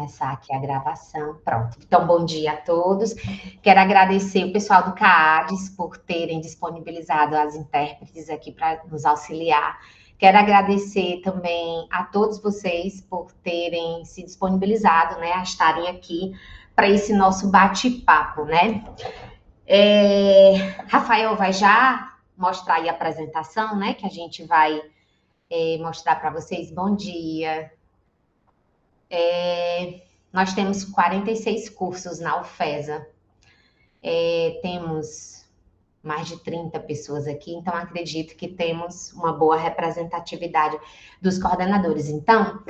começar aqui a gravação. Pronto. Então, bom dia a todos. Quero agradecer o pessoal do CAADES por terem disponibilizado as intérpretes aqui para nos auxiliar. Quero agradecer também a todos vocês por terem se disponibilizado, né, a estarem aqui para esse nosso bate-papo, né? Rafael vai já mostrar aí a apresentação, né, que a gente vai mostrar para vocês. Bom dia. Nós temos 46 cursos na UFESA. Temos mais de 30 pessoas aqui, então acredito que temos uma boa representatividade dos coordenadores. Então,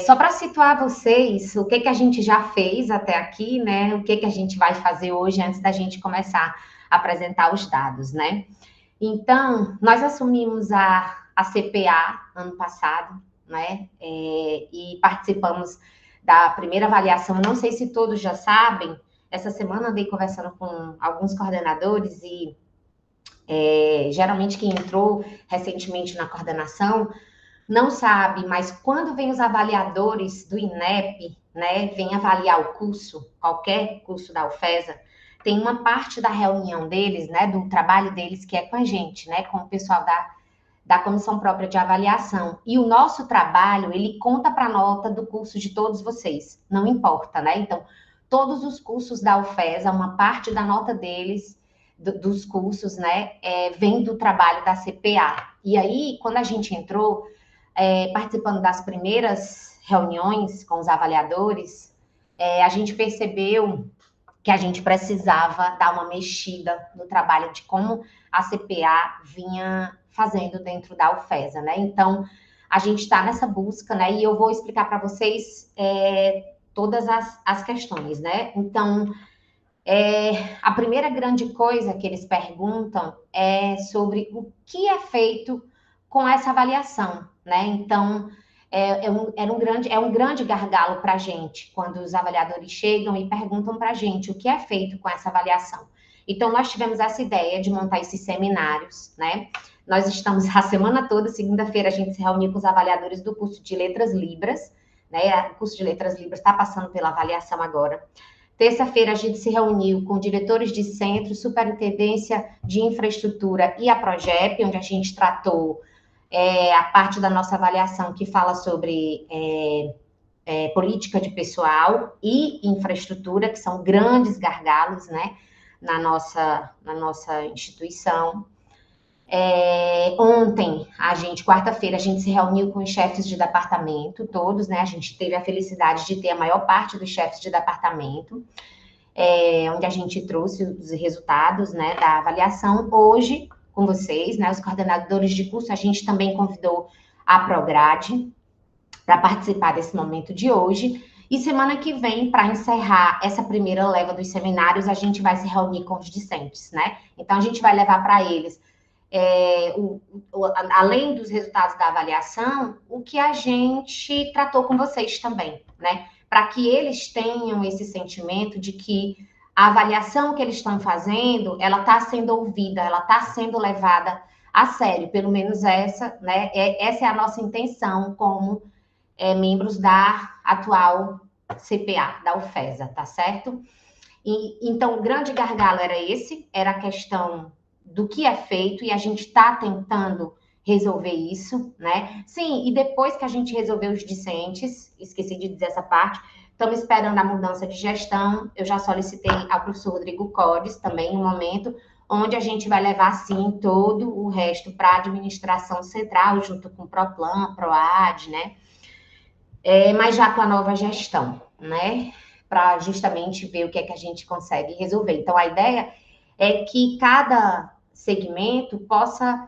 só para situar vocês, o que a gente já fez até aqui, né? O que a gente vai fazer hoje antes da gente começar a apresentar os dados, né? Então, nós assumimos a CPA ano passado, né? E participamos da primeira avaliação. Não sei se todos já sabem, essa semana andei conversando com alguns coordenadores e geralmente quem entrou recentemente na coordenação não sabe, mas quando vem os avaliadores do INEP, né, vem avaliar o curso, qualquer curso da UFESA, tem uma parte da reunião deles, né, do trabalho deles que é com a gente, né, com o pessoal da comissão própria de avaliação. E o nosso trabalho, ele conta para a nota do curso de todos vocês, não importa, né? Então, todos os cursos da UFESA, uma parte da nota deles, dos cursos, né, vem do trabalho da CPA. E aí, quando a gente entrou, participando das primeiras reuniões com os avaliadores, a gente percebeu que a gente precisava dar uma mexida no trabalho de como a CPA vinha fazendo dentro da UFESA, né? Então, a gente está nessa busca, né? E eu vou explicar para vocês todas as questões, né? Então, a primeira grande coisa que eles perguntam é sobre o que é feito com essa avaliação, né? Então, é um grande gargalo para a gente, quando os avaliadores chegam e perguntam para a gente o que é feito com essa avaliação. Então, nós tivemos essa ideia de montar esses seminários, né? Nós estamos a semana toda, segunda-feira, a gente se reuniu com os avaliadores do curso de Letras Libras, né? O curso de Letras Libras está passando pela avaliação agora. Terça-feira, a gente se reuniu com diretores de centro, superintendência de infraestrutura e a PROGEP, onde a gente tratou a parte da nossa avaliação que fala sobre política de pessoal e infraestrutura, que são grandes gargalos, né, na nossa instituição. Ontem, quarta-feira, a gente se reuniu com os chefes de departamento, todos, né? A gente teve a felicidade de ter a maior parte dos chefes de departamento, onde a gente trouxe os resultados, né, da avaliação. Hoje, com vocês, né, os coordenadores de curso, a gente também convidou a Prograde para participar desse momento de hoje. E semana que vem, para encerrar essa primeira leva dos seminários, a gente vai se reunir com os discentes, né? Então, a gente vai levar para eles além dos resultados da avaliação, o que a gente tratou com vocês também, né? Para que eles tenham esse sentimento de que a avaliação que eles estão fazendo, ela está sendo ouvida, ela está sendo levada a sério, pelo menos essa, né? Essa é a nossa intenção como membros da atual CPA, da UFESA, tá certo? Então, o grande gargalo era a questão do que é feito, e a gente está tentando resolver isso, né? Sim, e depois que a gente resolveu os discentes, esqueci de dizer essa parte, estamos esperando a mudança de gestão. Eu já solicitei ao professor Rodrigo Codes também, um momento, onde a gente vai levar, sim, todo o resto para a administração central, junto com o PROPLAN, PROAD, né? Mas já com a nova gestão, né? Para justamente ver o que é que a gente consegue resolver. Então, a ideia é que cada segmento possa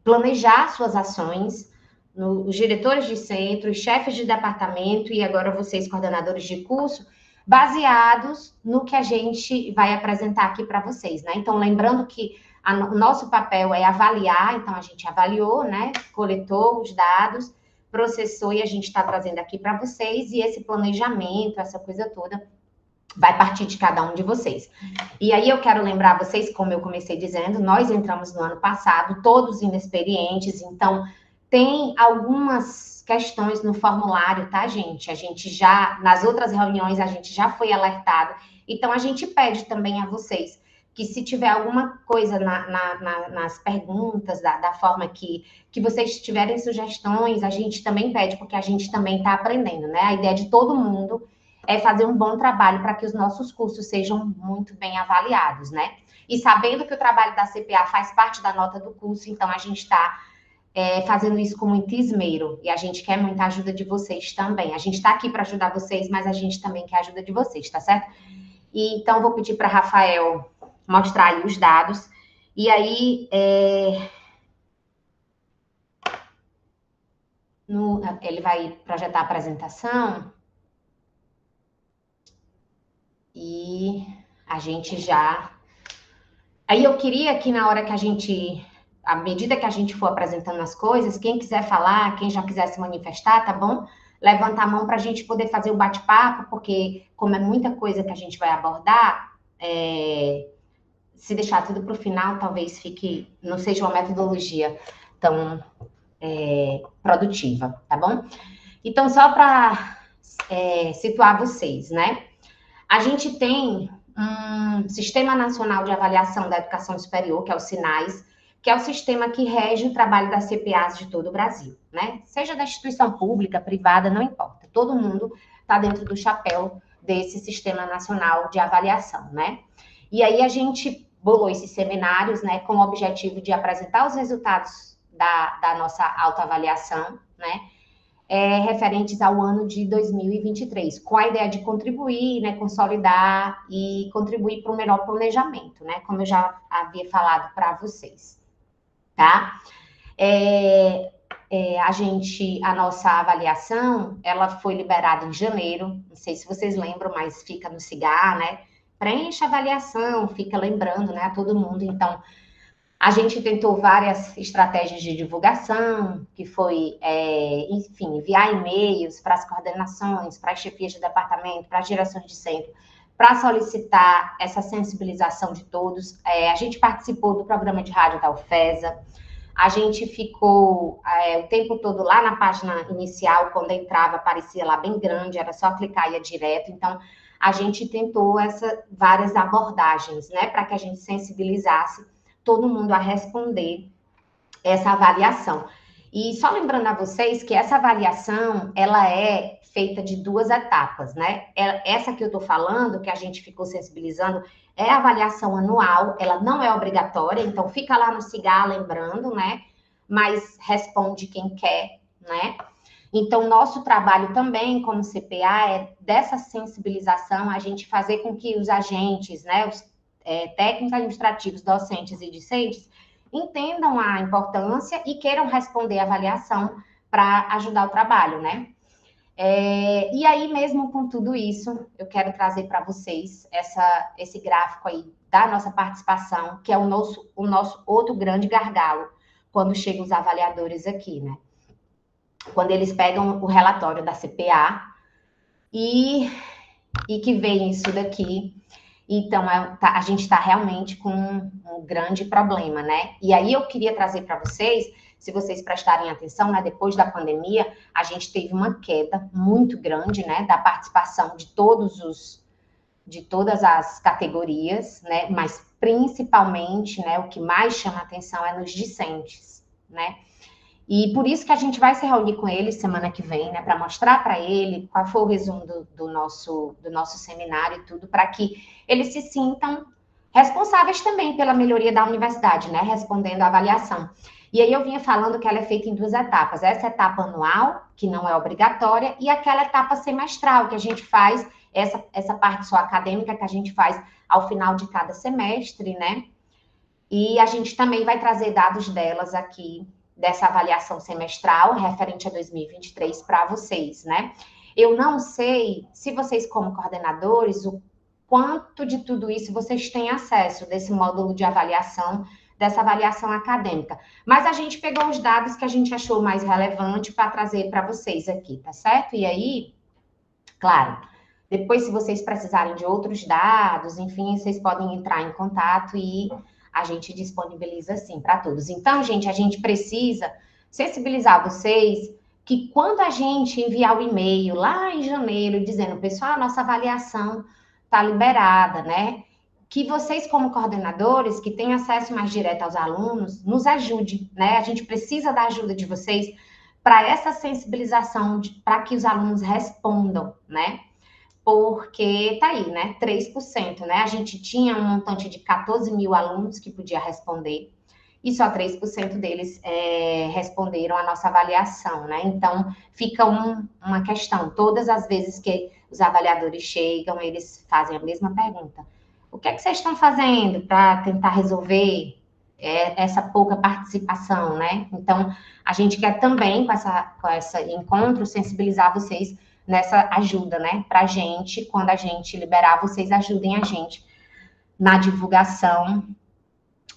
planejar suas ações, os diretores de centro, os chefes de departamento e agora vocês, coordenadores de curso, baseados no que a gente vai apresentar aqui para vocês, né? Então, lembrando que o nosso papel é avaliar, então a gente avaliou, né? Coletou os dados, processou e a gente está trazendo aqui para vocês, e esse planejamento, essa coisa toda, vai partir de cada um de vocês. E aí eu quero lembrar vocês, como eu comecei dizendo, nós entramos no ano passado, todos inexperientes, então tem algumas questões no formulário, tá, gente? A gente já, nas outras reuniões, a gente já foi alertado. Então, a gente pede também a vocês que se tiver alguma coisa nas perguntas, da forma que vocês tiverem sugestões, a gente também pede, porque a gente também está aprendendo, né? A ideia de todo mundo é fazer um bom trabalho para que os nossos cursos sejam muito bem avaliados, né? E sabendo que o trabalho da CPA faz parte da nota do curso, então a gente está fazendo isso com muito esmero, e a gente quer muita ajuda de vocês também. A gente está aqui para ajudar vocês, mas a gente também quer a ajuda de vocês, tá certo? E então, vou pedir para Rafael mostrar aí os dados. E aí, ele vai projetar a apresentação. E a gente já... Aí eu queria que na hora que à medida que a gente for apresentando as coisas, quem quiser falar, quem já quiser se manifestar, tá bom? Levanta a mão para a gente poder fazer o bate-papo, porque como é muita coisa que a gente vai abordar, se deixar tudo para o final, talvez não seja uma metodologia tão produtiva, tá bom? Então, só para situar vocês, né? A gente tem um Sistema Nacional de Avaliação da Educação Superior, que é o SINAES, que é o sistema que rege o trabalho das CPAs de todo o Brasil, né? Seja da instituição pública, privada, não importa. Todo mundo está dentro do chapéu desse Sistema Nacional de Avaliação, né? E aí a gente bolou esses seminários, né, com o objetivo de apresentar os resultados da nossa autoavaliação, né, referentes ao ano de 2023, com a ideia de contribuir, né, consolidar e contribuir para um melhor planejamento, né, como eu já havia falado para vocês, tá? A nossa avaliação, ela foi liberada em janeiro, não sei se vocês lembram, mas fica no SIGA, né? Preenche a avaliação, fica lembrando, né, a todo mundo. Então, a gente tentou várias estratégias de divulgação, que foi, enfim, enviar e-mails para as coordenações, para as chefias de departamento, para as direções de centro, para solicitar essa sensibilização de todos. A gente participou do programa de rádio da UFESA, a gente ficou o tempo todo lá na página inicial, quando entrava, aparecia lá bem grande, era só clicar e ia direto. Então, a gente tentou várias abordagens, né, para que a gente sensibilizasse todo mundo a responder essa avaliação. E só lembrando a vocês que essa avaliação, ela é feita de 2 etapas, né? Essa que eu estou falando, que a gente ficou sensibilizando, é a avaliação anual, ela não é obrigatória, então fica lá no SIGA lembrando, né? Mas responde quem quer, né? Então, nosso trabalho também, como CPA, é dessa sensibilização, a gente fazer com que os agentes, né, os técnicos administrativos, docentes e discentes, entendam a importância e queiram responder a avaliação para ajudar o trabalho, né? E aí, mesmo com tudo isso, eu quero trazer para vocês esse gráfico aí da nossa participação, que é o nosso outro grande gargalo, quando chegam os avaliadores aqui, né? Quando eles pegam o relatório da CPA e que veem isso daqui, então a gente está realmente com um grande problema, né? E aí eu queria trazer para vocês, se vocês prestarem atenção, né, depois da pandemia, a gente teve uma queda muito grande, né, da participação de todas as categorias, né, mas principalmente, né, o que mais chama atenção é nos discentes, né? E por isso que a gente vai se reunir com ele semana que vem, né, para mostrar para ele qual foi o resumo do nosso seminário e tudo, para que eles se sintam responsáveis também pela melhoria da universidade, né, respondendo à avaliação. E aí eu vinha falando que ela é feita em 2 etapas, essa etapa anual, que não é obrigatória, e aquela etapa semestral, que a gente faz, essa parte só acadêmica que a gente faz ao final de cada semestre, né, e a gente também vai trazer dados delas aqui, dessa avaliação semestral referente a 2023 para vocês, né? Eu não sei se vocês, como coordenadores, o quanto de tudo isso vocês têm acesso desse módulo de avaliação, dessa avaliação acadêmica. Mas a gente pegou os dados que a gente achou mais relevante para trazer para vocês aqui, tá certo? E aí, claro, depois, se vocês precisarem de outros dados, enfim, vocês podem entrar em contato e a gente disponibiliza, sim, para todos. Então, gente, a gente precisa sensibilizar vocês que quando a gente enviar o e-mail lá em janeiro, dizendo, pessoal, a nossa avaliação está liberada, né? Que vocês, como coordenadores, que têm acesso mais direto aos alunos, nos ajudem, né? A gente precisa da ajuda de vocês para essa sensibilização, para que os alunos respondam, né? Porque tá aí, né? 3%, né? A gente tinha um montante de 14 mil alunos que podia responder, e só 3% deles responderam a nossa avaliação, né? Então, fica uma questão. Todas as vezes que os avaliadores chegam, eles fazem a mesma pergunta. O que é que vocês estão fazendo para tentar resolver essa pouca participação, né? Então, a gente quer também, com essa encontro, sensibilizar vocês nessa ajuda, né? Para a gente, quando a gente liberar, vocês ajudem a gente na divulgação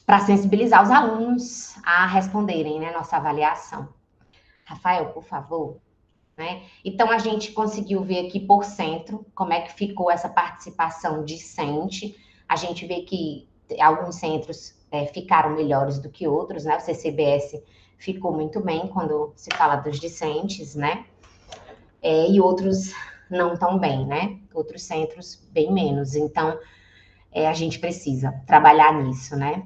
para sensibilizar os alunos a responderem, né, nossa avaliação. Rafael, por favor. Né? Então, a gente conseguiu ver aqui por centro como é que ficou essa participação discente. A gente vê que alguns centros ficaram melhores do que outros, né? O CCBS ficou muito bem quando se fala dos discentes, né? E outros não tão bem, né? Outros centros bem menos. Então, a gente precisa trabalhar nisso, né?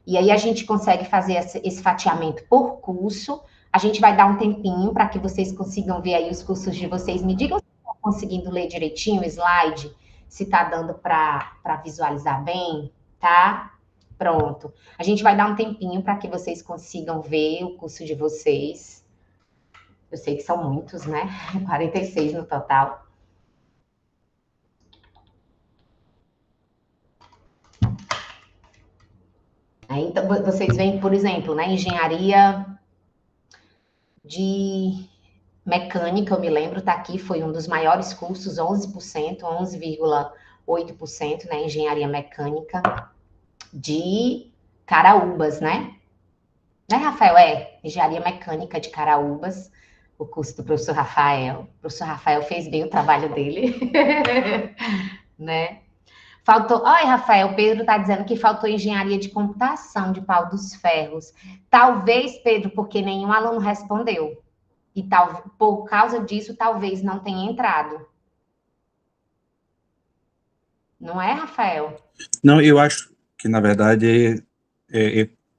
E aí a gente consegue fazer esse fatiamento por curso. A gente vai dar um tempinho para que vocês consigam ver aí os cursos de vocês. Me digam se estão conseguindo ler direitinho o slide, se está dando para visualizar bem, tá? Pronto. A gente vai dar um tempinho para que vocês consigam ver o curso de vocês. Eu sei que são muitos, né? 46 no total. Então, vocês veem, por exemplo, né, engenharia de mecânica, eu me lembro, tá aqui, foi um dos maiores cursos, 11%, 11,8%, né, engenharia mecânica de Caraúbas, né? Né, Rafael? Engenharia mecânica de Caraúbas, o curso do professor Rafael. O professor Rafael fez bem o trabalho dele, né? Faltou. Olha, Rafael, o Pedro está dizendo que faltou engenharia de computação de Pau dos Ferros. Talvez, Pedro, porque nenhum aluno respondeu. E por causa disso, talvez não tenha entrado. Não é, Rafael? Não, eu acho que, na verdade,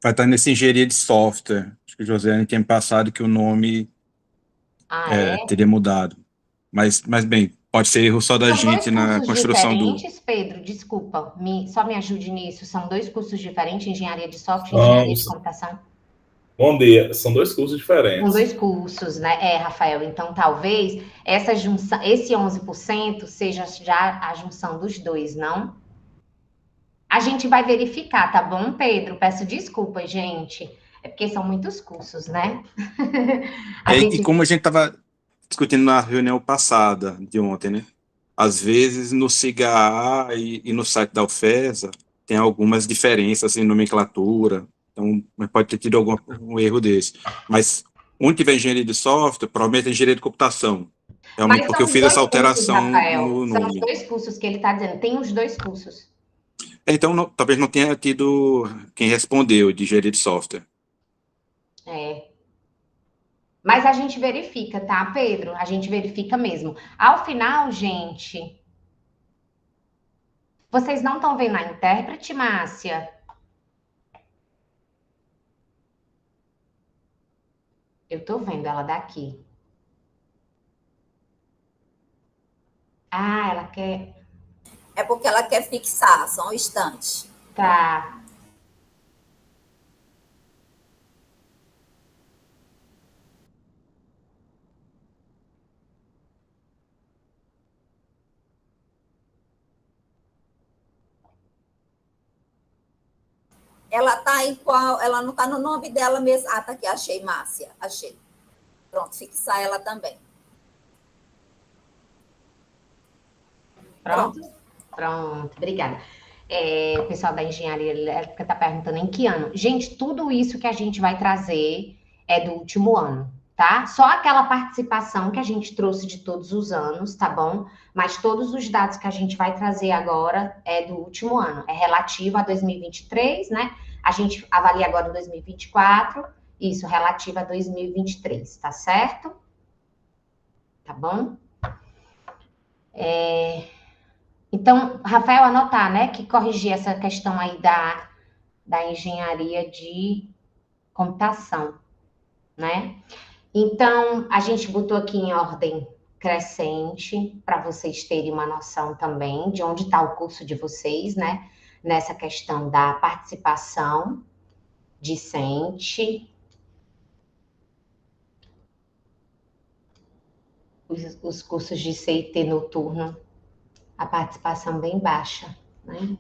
vai estar nessa engenharia de software. Acho que o Josiane tinha passado que o nome teria mudado. Mas, bem, pode ser erro só da São dois gente na cursos construção do... diferentes, Pedro? Desculpa, só me ajude nisso. São dois cursos diferentes, engenharia de software e engenharia de computação? Bom dia, são dois cursos diferentes. São dois cursos, né? Rafael, então talvez essa junção, esse 11% seja já a junção dos dois, não? A gente vai verificar, tá bom, Pedro? Peço desculpas, gente. É porque são muitos cursos, né? E como a gente estava discutindo na reunião passada, de ontem, né? Às vezes, no SIGA e no site da UFESA, tem algumas diferenças em nomenclatura, então pode ter tido algum erro desse. Mas onde tiver engenharia de software, provavelmente é engenharia de computação. Realmente, porque eu fiz essa alteração cursos, Rafael, no nome. São os dois cursos que ele está dizendo, tem os dois cursos. Então, talvez não tenha tido quem respondeu de engenharia de software. Mas a gente verifica, tá, Pedro? A gente verifica mesmo. Ao final, gente, vocês não estão vendo a intérprete, Márcia? Eu estou vendo ela daqui. Ah, ela quer... É porque ela quer fixar, só um instante. Tá. Ela tá em qual? Ela não tá no nome dela mesmo. Ah, tá aqui, achei, Márcia, achei. Pronto, fixar ela também. Pronto, obrigada. O pessoal da engenharia elétrica está perguntando em que ano. Gente, tudo isso que a gente vai trazer é do último ano, tá? Só aquela participação que a gente trouxe de todos os anos, tá bom? Mas todos os dados que a gente vai trazer agora é do último ano, é relativo a 2023, né? A gente avalia agora 2024, isso, relativo a 2023, tá certo? tá bom? Então, Rafael, anotar, né, que corrigir essa questão aí da engenharia de computação, né? Então, a gente botou aqui em ordem crescente, para vocês terem uma noção também de onde está o curso de vocês, né? Nessa questão da participação discente, os cursos de CIT noturno, a participação bem baixa, né?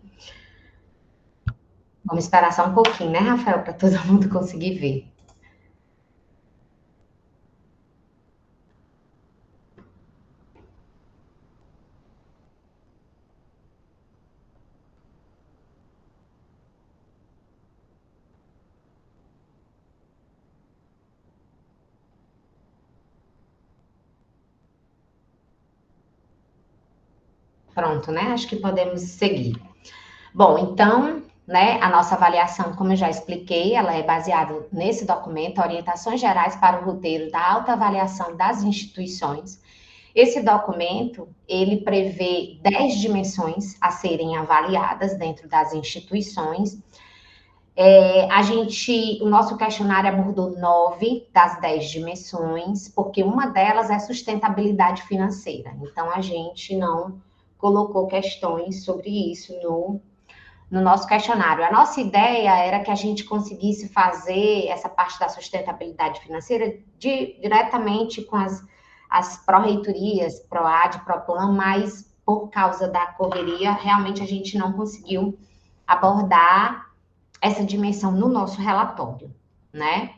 Vamos esperar só um pouquinho, né, Rafael, para todo mundo conseguir ver. Pronto, né? Acho que podemos seguir. Bom, então, né, a nossa avaliação, como eu já expliquei, ela é baseada nesse documento, Orientações Gerais para o Roteiro da Autoavaliação das Instituições. Esse documento, ele prevê 10 dimensões a serem avaliadas dentro das instituições. O nosso questionário abordou 9 das 10 dimensões, porque uma delas é sustentabilidade financeira. Então, a gente não colocou questões sobre isso no nosso questionário. A nossa ideia era que a gente conseguisse fazer essa parte da sustentabilidade financeira diretamente com as pró-reitorias, PROAD, PROPLAN, mas por causa da correria, realmente a gente não conseguiu abordar essa dimensão no nosso relatório, né?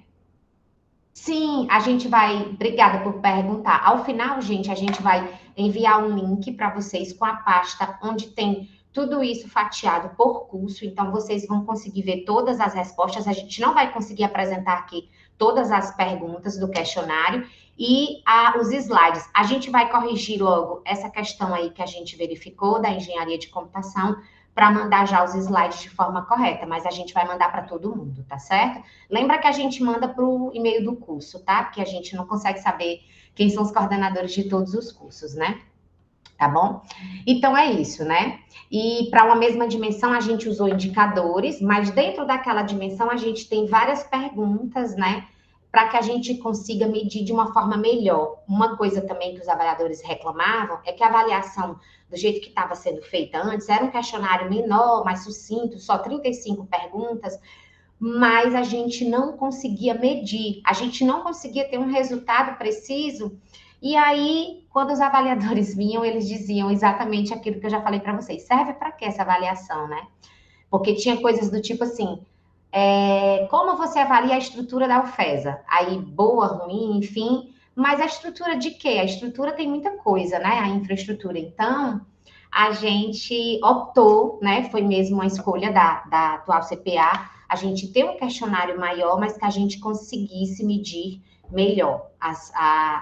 Sim, a gente vai. Obrigada por perguntar. Ao final, gente, a gente vai enviar um link para vocês com a pasta onde tem tudo isso fatiado por curso. Então, vocês vão conseguir ver todas as respostas. A gente não vai conseguir apresentar aqui todas as perguntas do questionário e os slides. A gente vai corrigir logo essa questão aí que a gente verificou da engenharia de computação para mandar já os slides de forma correta, mas a gente vai mandar para todo mundo, tá certo? Lembra que a gente manda para o e-mail do curso, tá? Porque a gente não consegue saber quem são os coordenadores de todos os cursos, né? Tá bom? Então, é isso, né? E para uma mesma dimensão, a gente usou indicadores, mas dentro daquela dimensão, a gente tem várias perguntas, né? Para que a gente consiga medir de uma forma melhor. Uma coisa também que os avaliadores reclamavam é que a avaliação, do jeito que estava sendo feita antes, era um questionário menor, mais sucinto, só 35 perguntas, mas a gente não conseguia medir, a gente não conseguia ter um resultado preciso. E aí, quando os avaliadores vinham, eles diziam exatamente aquilo que eu já falei para vocês. Serve para quê essa avaliação, né? Porque tinha coisas do tipo assim, como você avalia a estrutura da UFESA? Aí, boa, ruim, enfim. Mas a estrutura de quê? A estrutura tem muita coisa, né? A infraestrutura. Então, a gente optou, né? Foi mesmo uma escolha da atual CPA, a gente ter um questionário maior, mas que a gente conseguisse medir melhor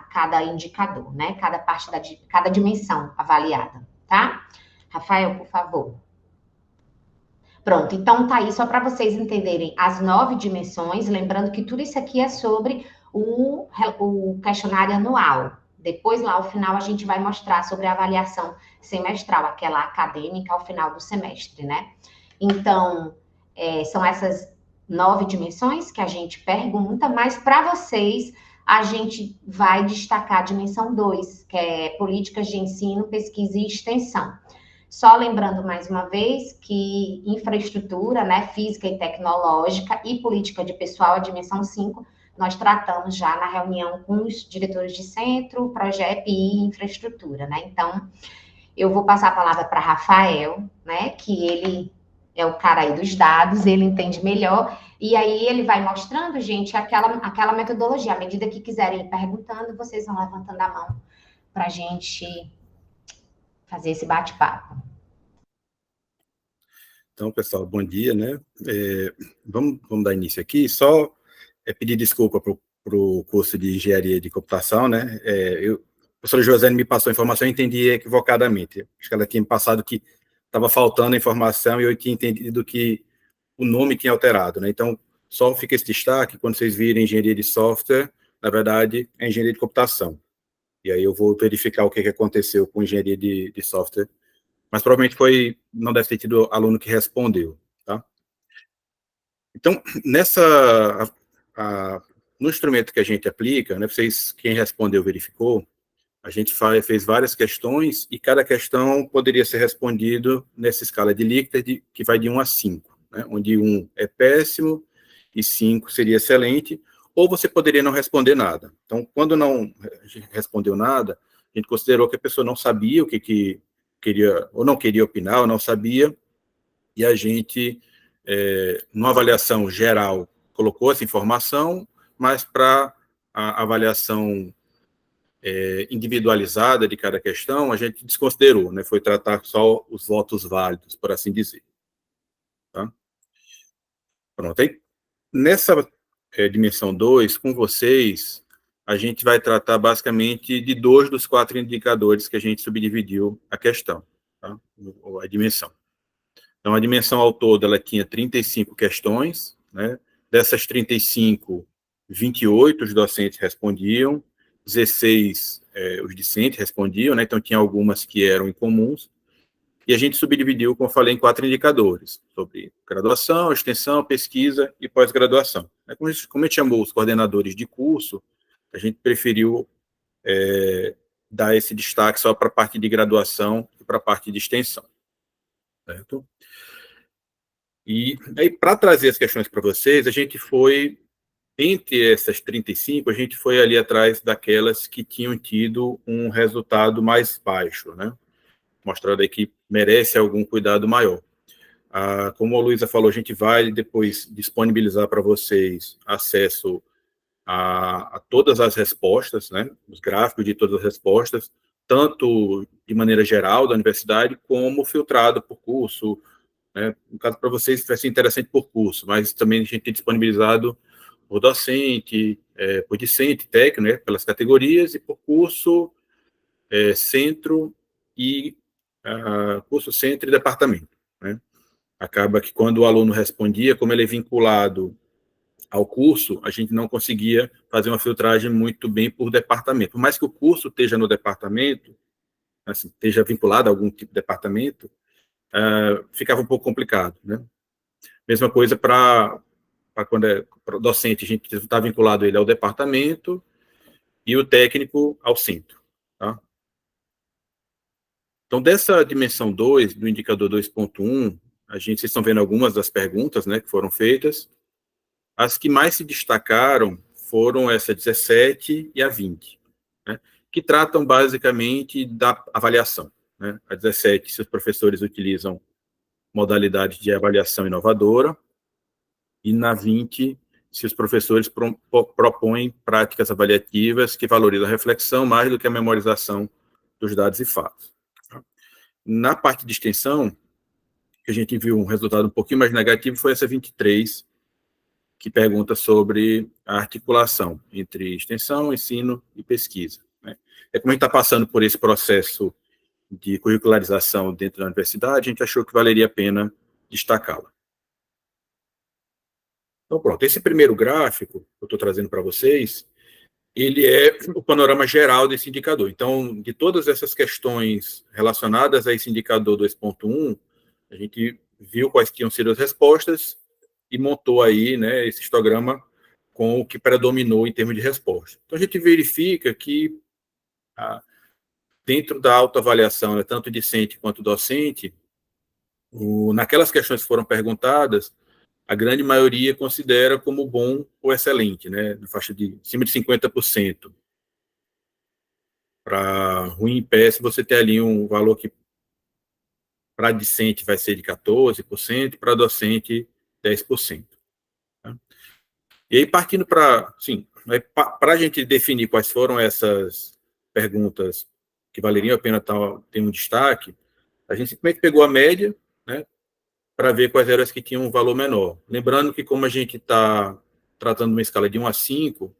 cada indicador, né? Cada parte cada dimensão avaliada, tá? Rafael, por favor. Pronto, então tá aí só para vocês entenderem as 9 dimensões, lembrando que tudo isso aqui é sobre o questionário anual. Depois, lá ao final, a gente vai mostrar sobre a avaliação semestral, aquela acadêmica ao final do semestre, né? Então, são essas 9 dimensões que a gente pergunta, mas para vocês, a gente vai destacar a dimensão 2, que é políticas de ensino, pesquisa e extensão. Só lembrando mais uma vez que infraestrutura, né, física e tecnológica e política de pessoal, a dimensão 5, nós tratamos já na reunião com os diretores de centro, projeto e infraestrutura, né? Então, eu vou passar a palavra para Rafael, né, que ele é o cara aí dos dados, ele entende melhor, e aí ele vai mostrando, gente, aquela metodologia. À medida que quiserem ir perguntando, vocês vão levantando a mão para a gente fazer esse bate-papo. Então, pessoal, bom dia, né? Vamos dar início aqui. Só pedir desculpa para o curso de engenharia de computação, né? A professora Josiane me passou a informação, eu entendi equivocadamente. Acho que ela tinha me passado que estava faltando a informação e eu tinha entendido que o nome tinha alterado, né? Então, só fica esse destaque, quando vocês virem engenharia de software, na verdade, é engenharia de computação. E aí eu vou verificar o que aconteceu com engenharia de software. Mas provavelmente não deve ter tido aluno que respondeu, tá? Então, no instrumento que a gente aplica, né, quem respondeu verificou, a gente fez várias questões e cada questão poderia ser respondido nessa escala de Likert que vai de 1 a 5, né, onde 1 é péssimo e 5 seria excelente, ou você poderia não responder nada. Então, quando não respondeu nada, a gente considerou que a pessoa não sabia o que queria, ou não queria opinar, ou não sabia, e a gente, numa avaliação geral, colocou essa informação, mas para a avaliação individualizada de cada questão, a gente desconsiderou, né? Foi tratar só os votos válidos, por assim dizer. Tá? Pronto. Aí, nessa dimensão 2, com vocês, a gente vai tratar basicamente de 2 dos 4 indicadores que a gente subdividiu a questão, tá? A dimensão. Então, a dimensão ao todo, ela tinha 35 questões, né? Dessas 35, 28 os docentes respondiam, 16 os discentes respondiam, né? Então tinha algumas que eram incomuns, e a gente subdividiu, como eu falei, em 4 indicadores, sobre graduação, extensão, pesquisa e pós-graduação. Como a gente chamou os coordenadores de curso, a gente preferiu dar esse destaque só para a parte de graduação e para a parte de extensão. Certo? E aí, para trazer as questões para vocês, a gente foi, entre essas 35, a gente foi ali atrás daquelas que tinham tido um resultado mais baixo, né? Mostrando aí que merece algum cuidado maior. Como a Luísa falou, a gente vai depois disponibilizar para vocês acesso a todas as respostas, né? Os gráficos de todas as respostas, tanto de maneira geral da universidade, como filtrado por curso, né? No caso, para vocês, vai ser interessante por curso, mas também a gente tem disponibilizado por docente, por discente, técnico, né, pelas categorias, e por curso, centro e curso, centro e departamento. Né? Acaba que quando o aluno respondia, como ele é vinculado ao curso, a gente não conseguia fazer uma filtragem muito bem por departamento. Por mais que o curso esteja no departamento, assim, esteja vinculado a algum tipo de departamento, ficava um pouco complicado, né? Mesma coisa para quando é docente, a gente está vinculado ele ao departamento e o técnico ao centro. Tá? Então, dessa dimensão 2, do indicador 2.1, vocês estão vendo algumas das perguntas, né, que foram feitas. As que mais se destacaram foram essa 17 e a 20, né, que tratam basicamente da avaliação. Né? A 17, se os professores utilizam modalidade de avaliação inovadora, e na 20, se os professores propõem práticas avaliativas que valorizam a reflexão mais do que a memorização dos dados e fatos. Na parte de extensão, que a gente viu um resultado um pouquinho mais negativo, foi essa 23, que pergunta sobre a articulação entre extensão, ensino e pesquisa. Né? Como a gente está passando por esse processo de curricularização dentro da universidade, a gente achou que valeria a pena destacá-la. Então, pronto, esse primeiro gráfico que eu estou trazendo para vocês, ele é o panorama geral desse indicador. Então, de todas essas questões relacionadas a esse indicador 2.1, a gente viu quais tinham sido as respostas e montou aí, né, esse histograma com o que predominou em termos de resposta. Então, a gente verifica que, dentro da autoavaliação, né, tanto discente quanto docente, naquelas questões que foram perguntadas, a grande maioria considera como bom ou excelente, né, na faixa de acima de 50%. Para ruim e péssimo, você tem ali um valor que para discente vai ser de 14%, para docente 10%. Tá? E aí, partindo para, sim, para a gente definir quais foram essas perguntas que valeriam a pena ter um destaque, a gente simplesmente pegou a média, né, para ver quais eram as que tinham um valor menor. Lembrando que, como a gente está tratando uma escala de 1 a 5, o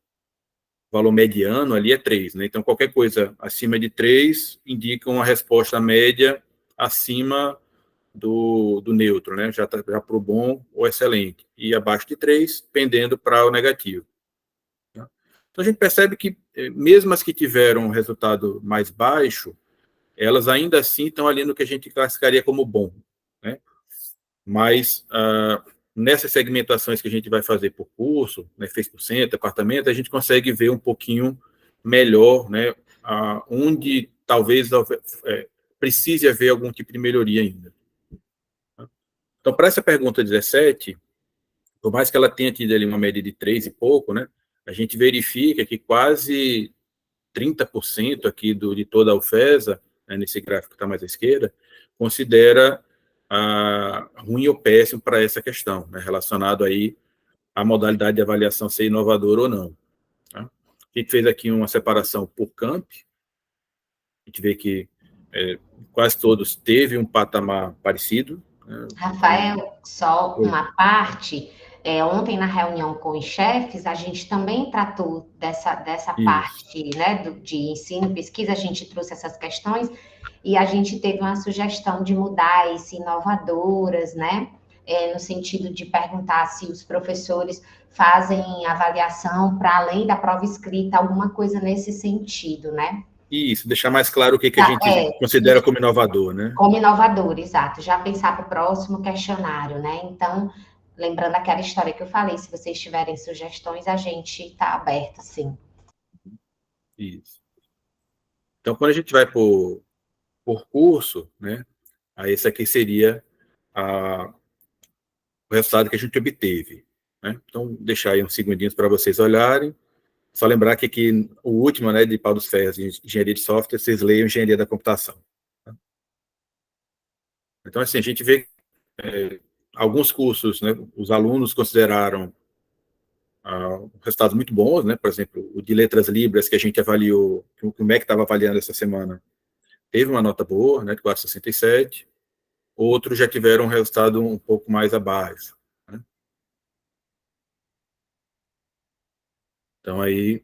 valor mediano ali é 3. Né? Então, qualquer coisa acima de 3 indica uma resposta média acima do neutro, né? já para o bom ou excelente. E abaixo de 3, pendendo para o negativo. Tá? Então, a gente percebe que, mesmo as que tiveram um resultado mais baixo, elas ainda assim estão ali no que a gente classificaria como bom, né? Mas, nessas segmentações que a gente vai fazer por curso, né, fez por cento, departamento, a gente consegue ver um pouquinho melhor, né, onde talvez precise haver algum tipo de melhoria ainda. Então, para essa pergunta 17, por mais que ela tenha tido ali uma média de 3 e pouco, né, a gente verifica que quase 30% aqui de toda a UFESA, né, nesse gráfico que está mais à esquerda, considera ruim ou péssimo para essa questão, né, relacionado aí à modalidade de avaliação ser inovadora ou não. Tá? A gente fez aqui uma separação por camp, a gente vê que quase todos teve um patamar parecido. Né? Rafael, só uma parte. Ontem, na reunião com os chefes, a gente também tratou dessa parte, né, de ensino e pesquisa, a gente trouxe essas questões e a gente teve uma sugestão de mudar esse inovadoras, né, no sentido de perguntar se os professores fazem avaliação para além da prova escrita, alguma coisa nesse sentido, né? Isso, deixar mais claro o que a gente considera como inovador, né? Como inovador, exato. Já pensar para o próximo questionário, né? Então, lembrando aquela história que eu falei, se vocês tiverem sugestões, a gente está aberto, sim. Isso. Então, quando a gente vai por curso, né? Aí esse aqui seria o resultado que a gente obteve. Né? Então, deixar aí uns segundinhos para vocês olharem. Só lembrar que aqui, o último, né, de Pau dos Ferros, de engenharia de software, vocês leiam engenharia da computação. Tá? Então, assim, a gente vê alguns cursos, né, os alunos consideraram resultados muito bons, né, por exemplo, o de letras libras, que a gente avaliou, que o MEC estava avaliando essa semana, teve uma nota boa, né, de 4,67. Outros já tiveram um resultado um pouco mais abaixo. Né? Então, aí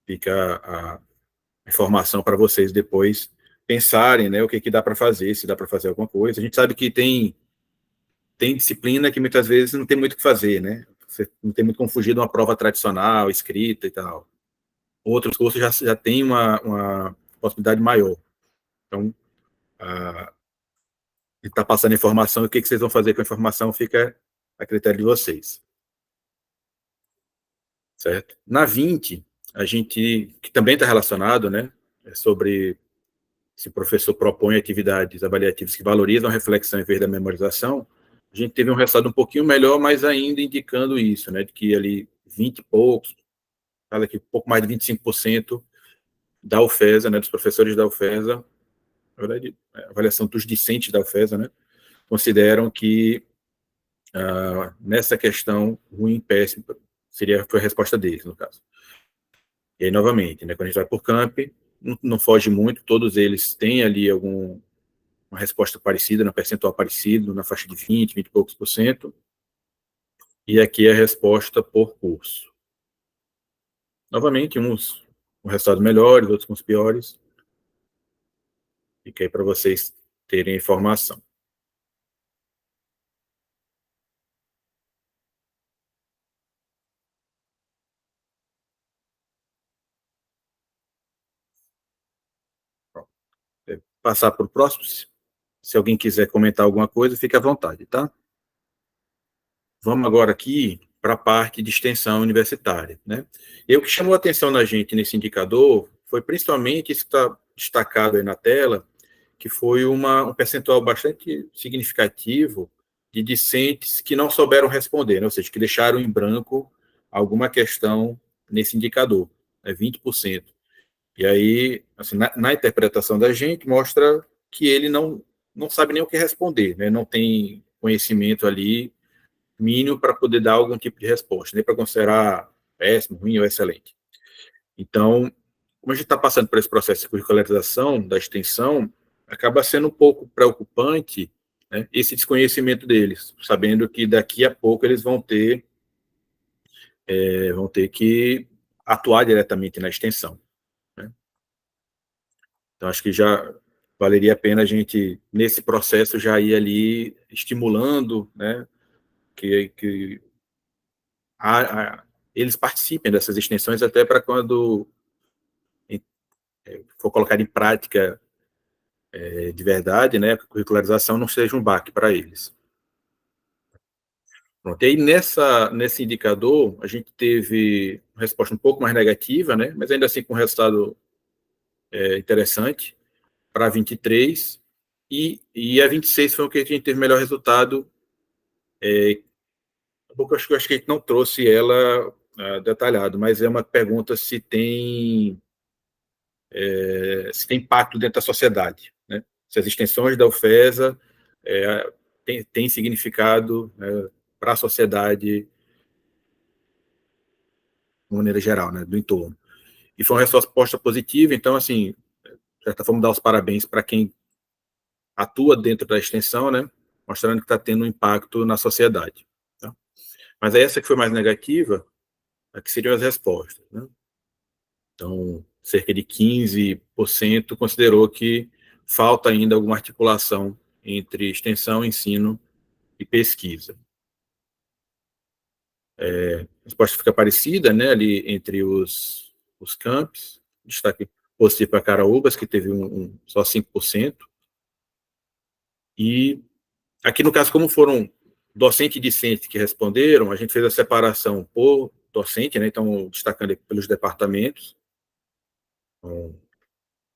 fica a informação para vocês depois pensarem, né, o que dá para fazer, se dá para fazer alguma coisa. A gente sabe que tem disciplina que muitas vezes não tem muito o que fazer, né? Você não tem muito como fugir de uma prova tradicional, escrita e tal. Outros cursos já tem uma possibilidade maior. Então, a gente está passando informação, e o que vocês vão fazer com a informação fica a critério de vocês. Certo? Na 20, a gente, que também está relacionado, né, sobre se o professor propõe atividades avaliativas que valorizam a reflexão em vez da memorização, a gente teve um resultado um pouquinho melhor, mas ainda indicando isso, né, de que ali 20 e poucos, fala aqui, pouco mais de 25% da UFESA, né, dos professores da UFESA, na verdade, a avaliação dos discentes da UFESA, né, consideram que nessa questão, ruim e péssimo foi a resposta deles, no caso. E aí, novamente, né, quando a gente vai por camp, não foge muito, todos eles têm ali uma resposta parecida, na percentual parecido, na faixa de 20 e poucos por cento, e aqui é a resposta por curso. Novamente, uns com resultados melhores, outros com os piores. Fica aí para vocês terem informação. Passar para o próximo, se alguém quiser comentar alguma coisa, fique à vontade, tá? Vamos agora aqui para a parte de extensão universitária, né? E o que chamou a atenção na gente nesse indicador foi principalmente isso que está destacado aí na tela, que foi um percentual bastante significativo de discentes que não souberam responder, né? Ou seja, que deixaram em branco alguma questão nesse indicador, né? 20%. E aí, assim, na interpretação da gente, mostra que ele não sabe nem o que responder, né? Não tem conhecimento ali mínimo para poder dar algum tipo de resposta, nem para considerar péssimo, ruim ou excelente. Então, como a gente está passando por esse processo de curricularização da extensão, acaba sendo um pouco preocupante, né, esse desconhecimento deles, sabendo que daqui a pouco eles vão ter que atuar diretamente na extensão. Né? Então, acho que já valeria a pena a gente, nesse processo, já ir ali estimulando, né, que eles participem dessas extensões, até para quando for colocado em prática de verdade, né, a curricularização não seja um baque para eles. Pronto, e aí nesse indicador, a gente teve uma resposta um pouco mais negativa, né, mas ainda assim com um resultado interessante para 23, e a 26 foi o que a gente teve melhor resultado. Eu acho que a gente não trouxe ela detalhado, mas é uma pergunta se tem impacto dentro da sociedade, né? Se as extensões da UFESA têm significado, né, para a sociedade de maneira geral, né, do entorno. E foi uma resposta positiva, então, assim, de certa forma, dar os parabéns para quem atua dentro da extensão, né, mostrando que está tendo um impacto na sociedade. Tá? Mas essa que foi mais negativa, que seriam as respostas, né? Então, cerca de 15% considerou que falta ainda alguma articulação entre extensão, ensino e pesquisa. A resposta fica parecida, né, ali entre os campos, destaque positivo para Caraúbas, que teve só 5%, e aqui no caso, como foram docente e discente que responderam, a gente fez a separação por docente, né, então destacando pelos departamentos. Então,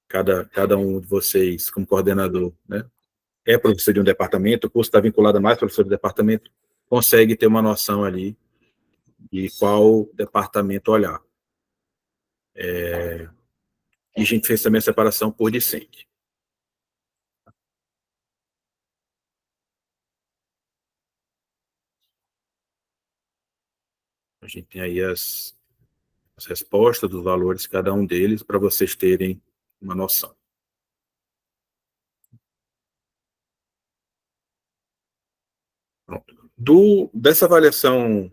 cada um de vocês, como coordenador, né, é professor de um departamento, o curso está vinculado a mais professor de departamento, consegue ter uma noção ali de qual departamento olhar. E a gente fez também a separação por discente. A gente tem aí as respostas dos valores de cada um deles, para vocês terem uma noção. Pronto. Dessa avaliação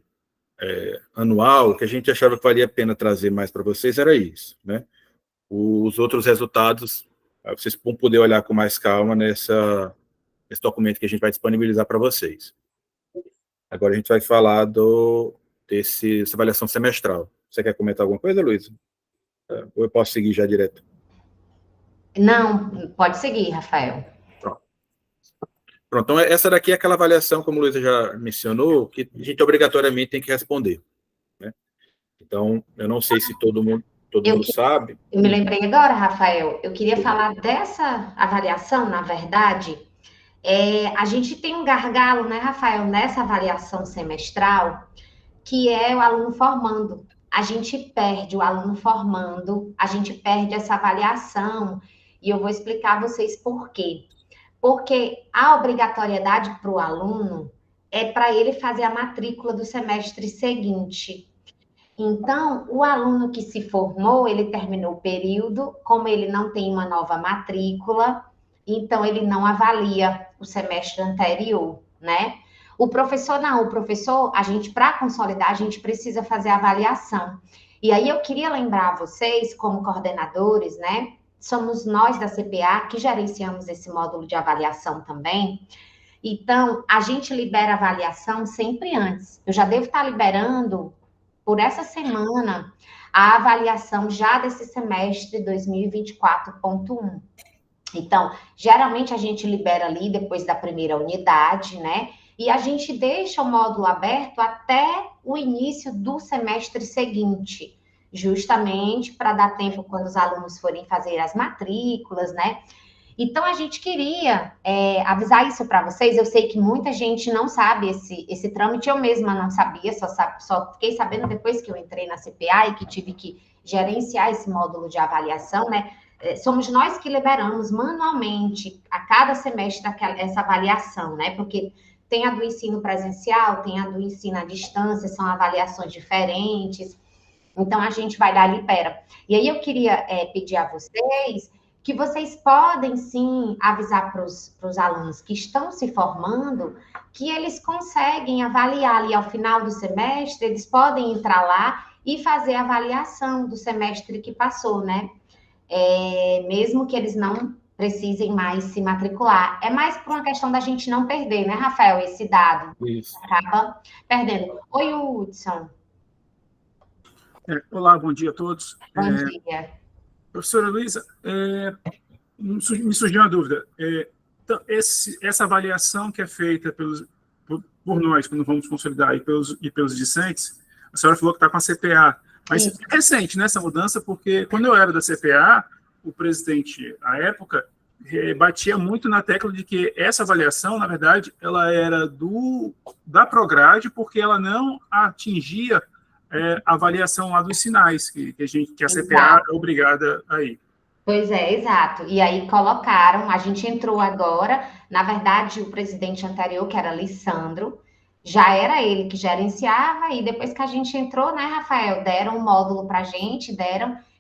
anual, o que a gente achava que valia a pena trazer mais para vocês era isso, né? Os outros resultados, vocês vão poder olhar com mais calma nesse documento que a gente vai disponibilizar para vocês. Agora a gente vai falar dessa avaliação semestral. Você quer comentar alguma coisa, Luísa? Ou eu posso seguir já direto? Não, pode seguir, Rafael. Pronto, então essa daqui é aquela avaliação, como a Luísa já mencionou, que a gente obrigatoriamente tem que responder, né? Então, eu não sei se todo mundo sabe. Eu me lembrei agora, Rafael, eu queria falar dessa avaliação, na verdade, a gente tem um gargalo, né, Rafael, nessa avaliação semestral, que é o aluno formando. A gente perde o aluno formando, a gente perde essa avaliação, e eu vou explicar a vocês por quê. Porque a obrigatoriedade para o aluno é para ele fazer a matrícula do semestre seguinte. Então, o aluno que se formou, ele terminou o período, como ele não tem uma nova matrícula, então ele não avalia o semestre anterior, né? O professor não, a gente, para consolidar, a gente precisa fazer a avaliação. E aí eu queria lembrar a vocês, como coordenadores, né? Somos nós da CPA que gerenciamos esse módulo de avaliação também. Então, a gente libera a avaliação sempre antes. Eu já devo estar liberando, por essa semana, a avaliação já desse semestre 2024.1. Então, geralmente a gente libera ali depois da primeira unidade, né? E a gente deixa o módulo aberto até o início do semestre seguinte, justamente para dar tempo quando os alunos forem fazer as matrículas, né? Então, a gente queria avisar isso para vocês. Eu sei que muita gente não sabe esse trâmite, eu mesma não sabia, só fiquei sabendo depois que eu entrei na CPA e que tive que gerenciar esse módulo de avaliação, né? Somos nós que liberamos manualmente a cada semestre essa avaliação, né? Porque tem a do ensino presencial, tem a do ensino à distância, são avaliações diferentes. Então, a gente vai lá e libera. E aí, eu queria pedir a vocês que vocês podem, sim, avisar para os alunos que estão se formando que eles conseguem avaliar ali ao final do semestre, eles podem entrar lá e fazer a avaliação do semestre que passou, né? Mesmo que eles não precisem mais se matricular. É mais por uma questão da gente não perder, né, Rafael, esse dado. Isso. Acaba perdendo. Oi, Hudson. Olá, bom dia a todos. Bom dia. Professora Luísa, me surgiu uma dúvida. Então, essa avaliação que é feita por nós, quando vamos consolidar, e pelos discentes, a senhora falou que está com a CPA, mas é recente, né, essa mudança, porque quando eu era da CPA, o presidente, à época, batia muito na tecla de que essa avaliação, na verdade, ela era da Prograde, porque ela não atingia a avaliação lá dos sinais, que a CPA é obrigada a ir. Pois é, exato. E aí colocaram, a gente entrou agora, na verdade, o presidente anterior, que era Lissandro, já era ele que gerenciava, e depois que a gente entrou, né, Rafael, deram um módulo para a gente,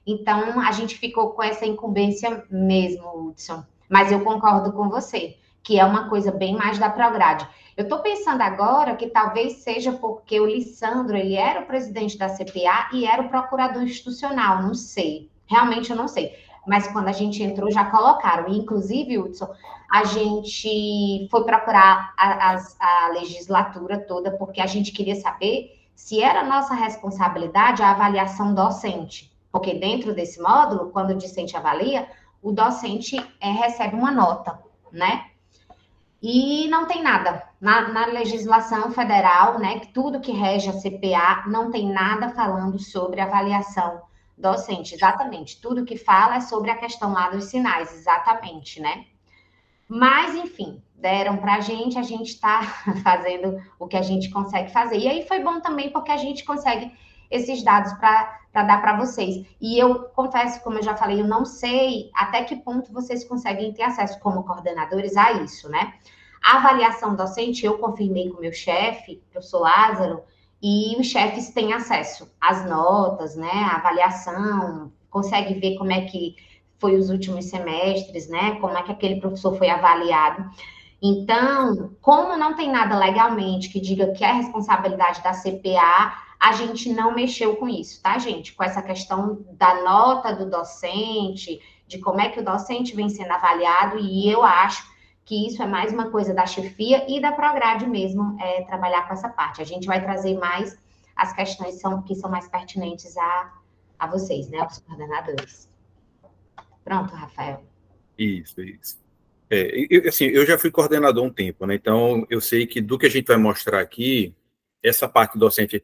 então a gente ficou com essa incumbência mesmo, Hudson. Mas eu concordo com você, que é uma coisa bem mais da Prograde. Eu estou pensando agora que talvez seja porque o Lissandro, ele era o presidente da CPA e era o procurador institucional, não sei. Realmente eu não sei. Mas quando a gente entrou, já colocaram. E, inclusive, Hudson, a gente foi procurar a legislatura toda, porque a gente queria saber se era nossa responsabilidade a avaliação docente. Porque dentro desse módulo, quando o discente avalia, o docente recebe uma nota, né? E não tem nada. Na legislação federal, né, tudo que rege a CPA, não tem nada falando sobre avaliação docente, exatamente. Tudo que fala é sobre a questão lá dos sinais, exatamente, né? Mas, enfim, deram para a gente está fazendo o que a gente consegue fazer. E aí foi bom também porque a gente consegue esses dados para dar para vocês. E eu confesso, como eu já falei, eu não sei até que ponto vocês conseguem ter acesso como coordenadores a isso, né? A avaliação docente, eu confirmei com o meu chefe, eu sou Lázaro, e os chefes têm acesso às notas, né, à avaliação, consegue ver como é que foi os últimos semestres, né, como é que aquele professor foi avaliado. Então, como não tem nada legalmente que diga que é responsabilidade da CPA, a gente não mexeu com isso, tá, gente? Com essa questão da nota do docente, de como é que o docente vem sendo avaliado, e eu acho que isso é mais uma coisa da chefia e da Prograde mesmo, trabalhar com essa parte. A gente vai trazer mais as questões que são mais pertinentes a vocês, né, aos coordenadores. Pronto, Rafael. Isso. Eu já fui coordenador um tempo, né? Então eu sei que do que a gente vai mostrar aqui, essa parte docente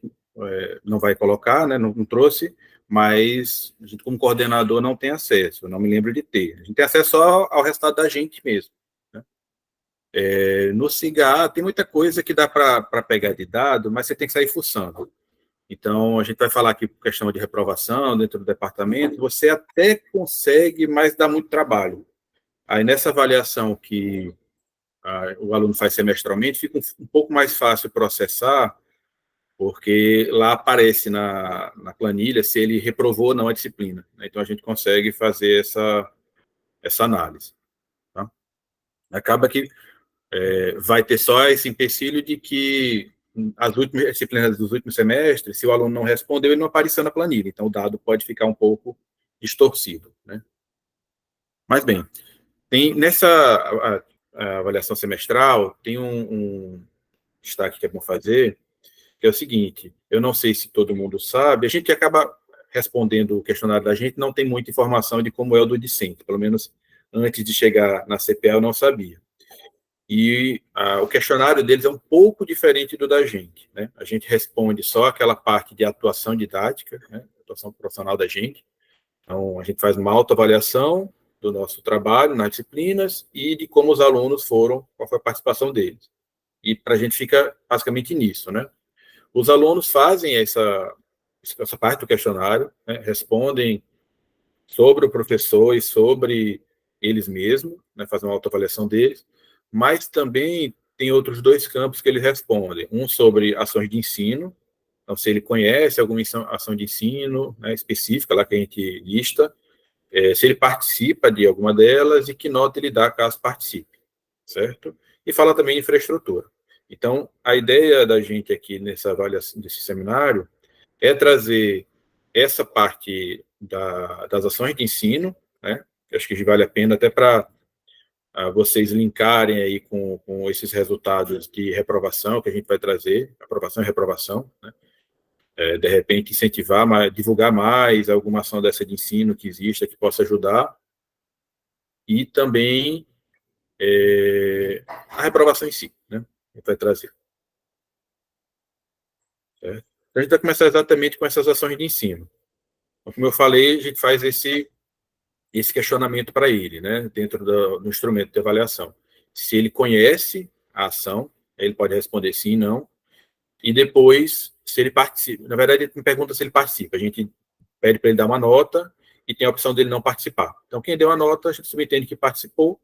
não vai colocar, né? Não trouxe, mas a gente como coordenador não tem acesso, eu não me lembro de ter. A gente tem acesso só ao resultado da gente mesmo. No CIGA tem muita coisa que dá para pegar de dado, mas você tem que sair fuçando. Então, a gente vai falar aqui por questão de reprovação dentro do departamento, você até consegue, mas dá muito trabalho. Aí, nessa avaliação que o aluno faz semestralmente, fica um pouco mais fácil processar, porque lá aparece na planilha se ele reprovou ou não a disciplina. Então, a gente consegue fazer essa análise. Tá? Acaba que vai ter só esse empecilho de que as últimas disciplinas dos últimos semestres, se o aluno não respondeu, ele não apareceu na planilha, então o dado pode ficar um pouco distorcido, né? Mas bem, nessa avaliação semestral, tem um destaque que é bom fazer, que é o seguinte, eu não sei se todo mundo sabe, a gente acaba respondendo o questionário da gente, não tem muita informação de como é o do discente, pelo menos antes de chegar na CPA eu não sabia. E o questionário deles é um pouco diferente do da gente, né? A gente responde só aquela parte de atuação didática, né? Atuação profissional da gente. Então, a gente faz uma autoavaliação do nosso trabalho nas disciplinas e de como os alunos foram, qual foi a participação deles. E para a gente fica basicamente nisso, né? Os alunos fazem essa parte do questionário, né? Respondem sobre o professor e sobre eles mesmos, né? Fazem uma autoavaliação deles, mas também tem outros dois campos que eles respondem. Um sobre ações de ensino, então se ele conhece alguma ação de ensino, né, específica lá que a gente lista, se ele participa de alguma delas e que nota ele dá caso participe, certo? E fala também de infraestrutura. Então, a ideia da gente aqui nessa avaliação desse seminário é trazer essa parte das ações de ensino, né? Eu acho que vale a pena até para vocês linkarem aí com esses resultados de reprovação que a gente vai trazer, aprovação e reprovação, né? de repente, incentivar, divulgar mais alguma ação dessa de ensino que exista, que possa ajudar, e também a reprovação em si, né? A gente vai trazer. Certo? Então, a gente vai começar exatamente com essas ações de ensino. Então, como eu falei, a gente faz esse questionamento para ele, né, dentro do instrumento de avaliação. Se ele conhece a ação, ele pode responder sim, não, e depois, se ele participa. Na verdade, ele me pergunta se ele participa. A gente pede para ele dar uma nota e tem a opção dele não participar. Então, quem deu a nota, a gente subentende que participou.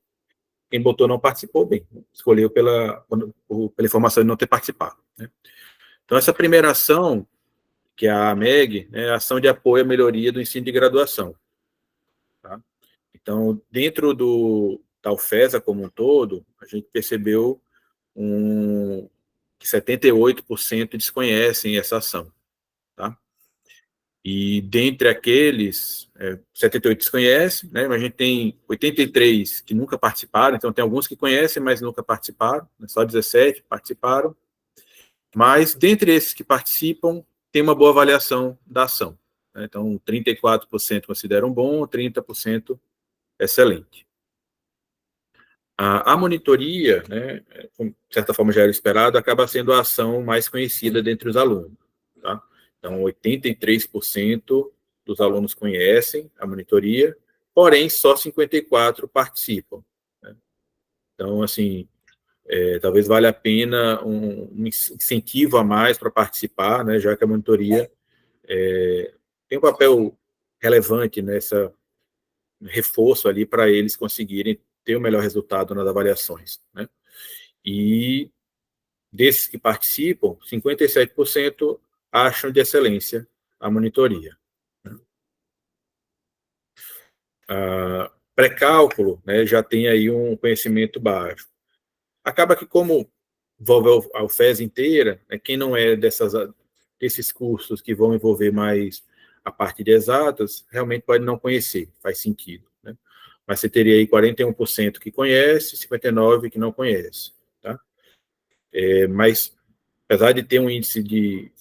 Quem botou não participou, bem, escolheu pela informação de não ter participado, né? Então, essa primeira ação, que é a AMEG, é a ação de apoio à melhoria do ensino de graduação. Tá? Então, dentro da UFESA como um todo, a gente percebeu que 78% desconhecem essa ação. Tá? E dentre aqueles, 78 desconhecem, né, mas a gente tem 83 que nunca participaram, então tem alguns que conhecem, mas nunca participaram, só 17 participaram. Mas, dentre esses que participam, tem uma boa avaliação da ação. Né? Então, 34% consideram bom, 30% excelente. A monitoria, né, de certa forma já era esperado, acaba sendo a ação mais conhecida dentre os alunos. Tá? Então, 83% dos alunos conhecem a monitoria, porém, só 54% participam. Né? Então, assim, talvez valha a pena um incentivo a mais para participar, né, já que a monitoria tem um papel relevante nessa reforço ali para eles conseguirem ter o melhor resultado nas avaliações, né? E desses que participam, 57% acham de excelência a monitoria. Pré-cálculo, né, já tem aí um conhecimento básico. Acaba que, como envolve a UFES inteira, né, quem não é desses cursos que vão envolver mais a parte de exatas, realmente pode não conhecer, faz sentido. Né? Mas você teria aí 41% que conhece, 59% que não conhece. Tá? Mas, apesar de ter um índice de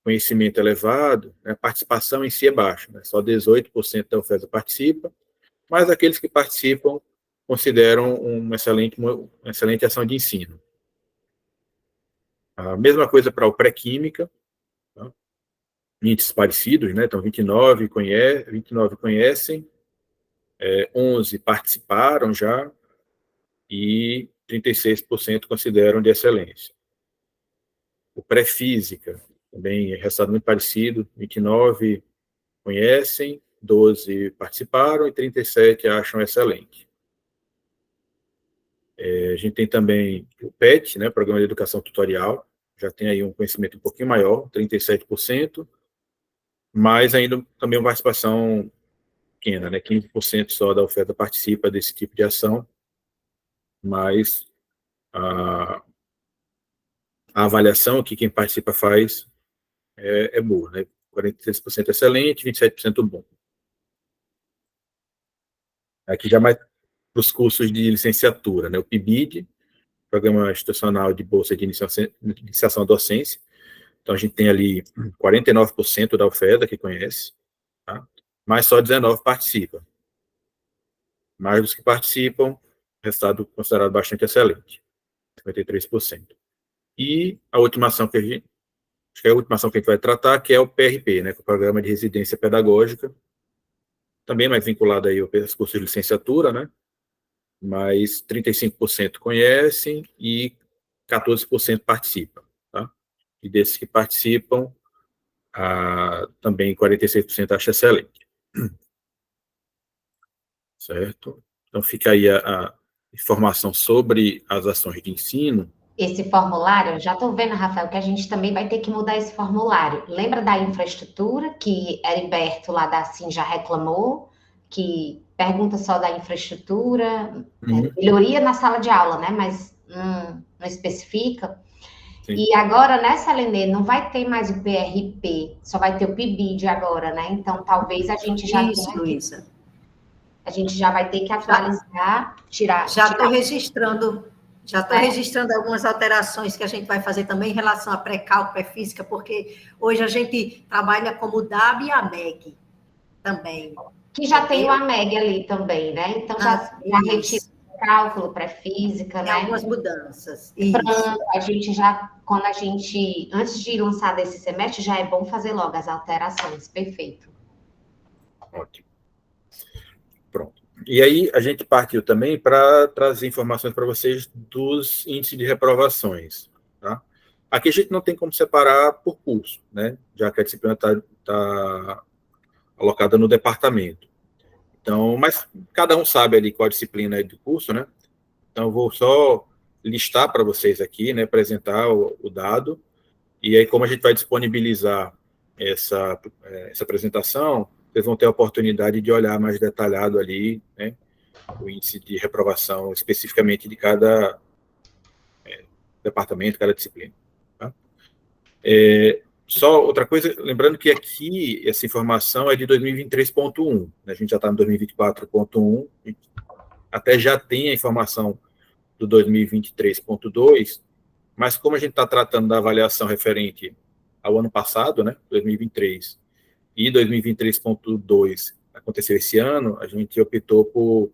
conhecimento elevado, né, a participação em si é baixa. Né? Só 18% da UFES participa, mas aqueles que participam consideram uma excelente ação de ensino. A mesma coisa para o pré-química, tá? Índices parecidos, né? Então, 29 conhecem, 11 participaram já, e 36% consideram de excelência. O pré-física, também é resultado muito parecido, 29 conhecem, 12 participaram e 37 acham excelente. A gente tem também o PET, né, Programa de Educação Tutorial, já tem aí um conhecimento um pouquinho maior, 37%, mas ainda também uma participação pequena, né, 15% só da oferta participa desse tipo de ação, mas a avaliação que quem participa faz é boa, né, 46% excelente, 27% bom. Aqui já mais para os cursos de licenciatura, né, o PIBID, Programa Institucional de Bolsa de Iniciação à Docência. Então, a gente tem ali 49% da UFESA que conhece, tá? Mas só 19% participa. Mais dos que participam, resultado considerado bastante excelente, 53%. E a última ação que a gente vai tratar, que é o PRP, né, que é o Programa de Residência Pedagógica, também mais vinculado aí aos cursos de licenciatura, né? Mas 35% conhecem e 14% participam. Tá? E desses que participam, também 46% acham excelente. Certo? Então, fica aí a informação sobre as ações de ensino. Esse formulário, já estou vendo, Rafael, que a gente também vai ter que mudar esse formulário. Lembra da infraestrutura, que Heriberto lá da CIN já reclamou, que pergunta só da infraestrutura, melhoria na sala de aula, né? Mas não especifica. Sim. E agora, nessa Lenê, não vai ter mais o PRP, só vai ter o PIBID agora, né? Então, talvez a gente já tenha Luísa. A gente já vai ter que atualizar, tirar. Já estou registrando Já estou registrando algumas alterações que a gente vai fazer também em relação a pré-cálculo, pré-física, porque hoje a gente trabalha como DAB e AMEG também. Que já tem o AMEG ali também, né? Então, já retira o cálculo, pré-física, né? Algumas mudanças. Pronto, a gente já, antes de lançar desse semestre, já é bom fazer logo as alterações. Perfeito. Ótimo. Pronto. E aí, a gente partiu também para trazer informações para vocês dos índices de reprovações. Tá? Aqui a gente não tem como separar por curso, né? Já que a disciplina está alocada no departamento. Então, mas cada um sabe ali qual a disciplina é do curso, né? Então, eu vou só listar para vocês aqui, né? Apresentar o dado. E aí, como a gente vai disponibilizar essa apresentação, vocês vão ter a oportunidade de olhar mais detalhado ali, né, o índice de reprovação especificamente de cada departamento, cada disciplina. Tá? Só outra coisa, lembrando que aqui essa informação é de 2023.1, né, a gente já está no 2024.1, até já tem a informação do 2023.2, mas como a gente está tratando da avaliação referente ao ano passado, né, 2023, e 2023.2 aconteceu esse ano, a gente optou por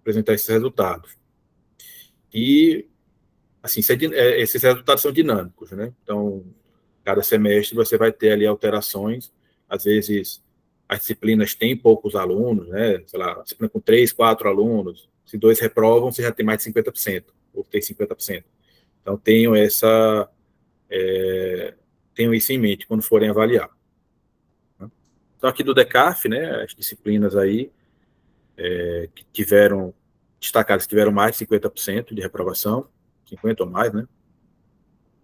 apresentar esses resultados. E, assim, esses resultados são dinâmicos, né? Então, cada semestre você vai ter ali alterações, às vezes as disciplinas têm poucos alunos, né? Sei lá, disciplina com 3, 4 alunos, se 2 reprovam, você já tem mais de 50%, ou tem 50%. Então, tenham isso em mente quando forem avaliar. Então, aqui do DECAF, né, as disciplinas aí que tiveram, destacadas, tiveram mais de 50% de reprovação, 50% ou mais, né?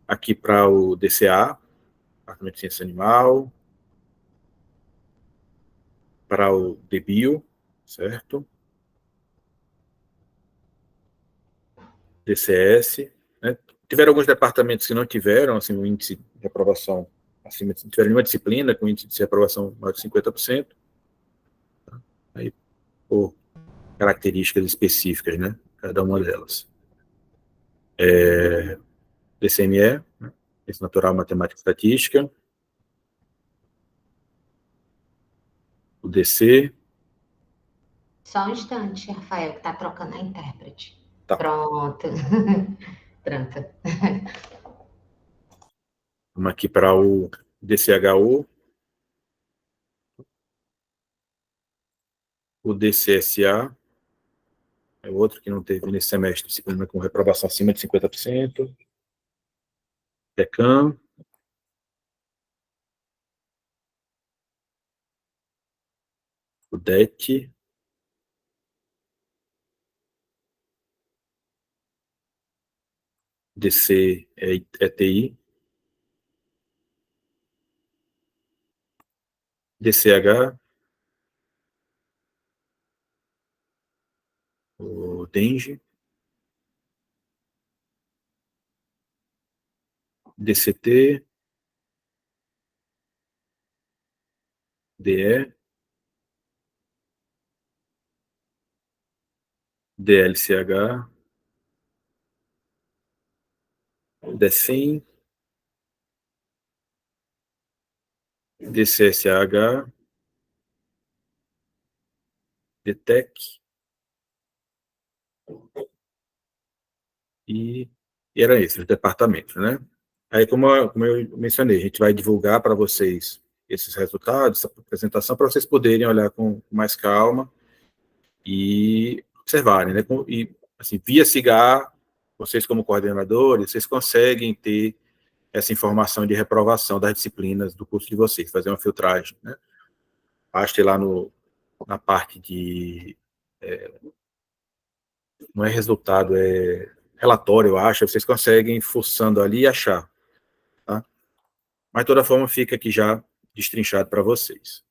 Aqui para o DCA, Departamento de Ciência Animal, para o DBio, certo? DCS, né? Tiveram alguns departamentos que não tiveram, assim, o índice de reprovação acima, tiveram nenhuma disciplina com índice de reprovação maior de 50%. Aí, por características específicas, né? Cada uma delas. DCME, né? Ciência Natural, Matemática e Estatística. O DC. Só um instante, Rafael, que está trocando a intérprete. Tá. Pronto. Pronto. Vamos aqui para o DCHU. O DCSA. É outro que não teve nesse semestre, disciplina com reprovação acima de 50%. DECAM. O DET. DC ETI. DCH. O DENGE. DCT. DE. DLCH. DECEM. DCSH. DTEC. E era esse, os departamentos, né? Aí, como eu mencionei, a gente vai divulgar para vocês esses resultados, essa apresentação, para vocês poderem olhar com mais calma e observarem, né? E, assim, via SIGA, vocês como coordenadores, vocês conseguem ter essa informação de reprovação das disciplinas do curso de vocês, fazer uma filtragem, né? Basta ir lá na parte de... não é resultado, é relatório, eu acho, vocês conseguem, forçando ali, achar. Tá? Mas, de toda forma, fica aqui já destrinchado para vocês.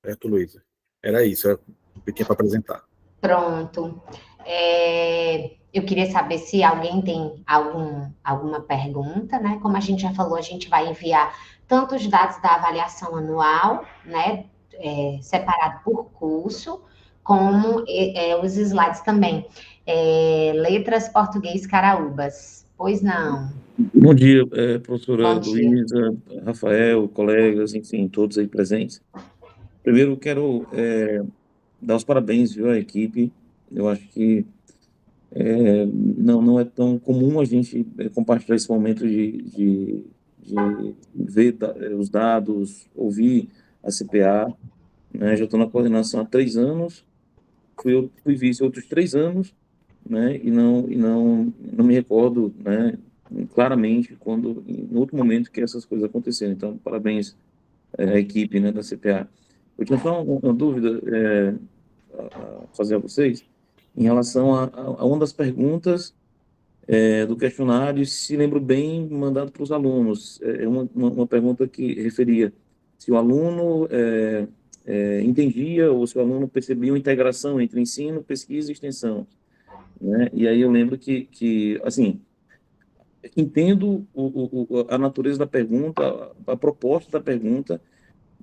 Certo, Luísa? Era isso, era o que eu tinha para apresentar. Pronto. Eu queria saber se alguém tem alguma pergunta, né? Como a gente já falou, a gente vai enviar tanto os dados da avaliação anual, né? Separado por curso, como os slides também. Letras Português Caraúbas. Pois não. Bom dia, professora Bom dia. Luísa, Rafael, colegas, enfim, todos aí presentes. Primeiro, quero dar os parabéns, viu, à equipe. Eu acho que não é tão comum a gente compartilhar esse momento de ver os dados, ouvir a CPA, né? Já estou na coordenação há 3 anos, fui vice outros 3 anos, né? E não me recordo, né, claramente no outro momento que essas coisas aconteceram. Então, parabéns à equipe, né, da CPA. Eu tinha só uma dúvida a fazer a vocês em relação a uma das perguntas do questionário, se lembro bem, mandado para os alunos. É uma pergunta que referia se o aluno entendia ou se o aluno percebia uma integração entre ensino, pesquisa e extensão, né? E aí eu lembro que assim, entendo a natureza da pergunta, a proposta da pergunta,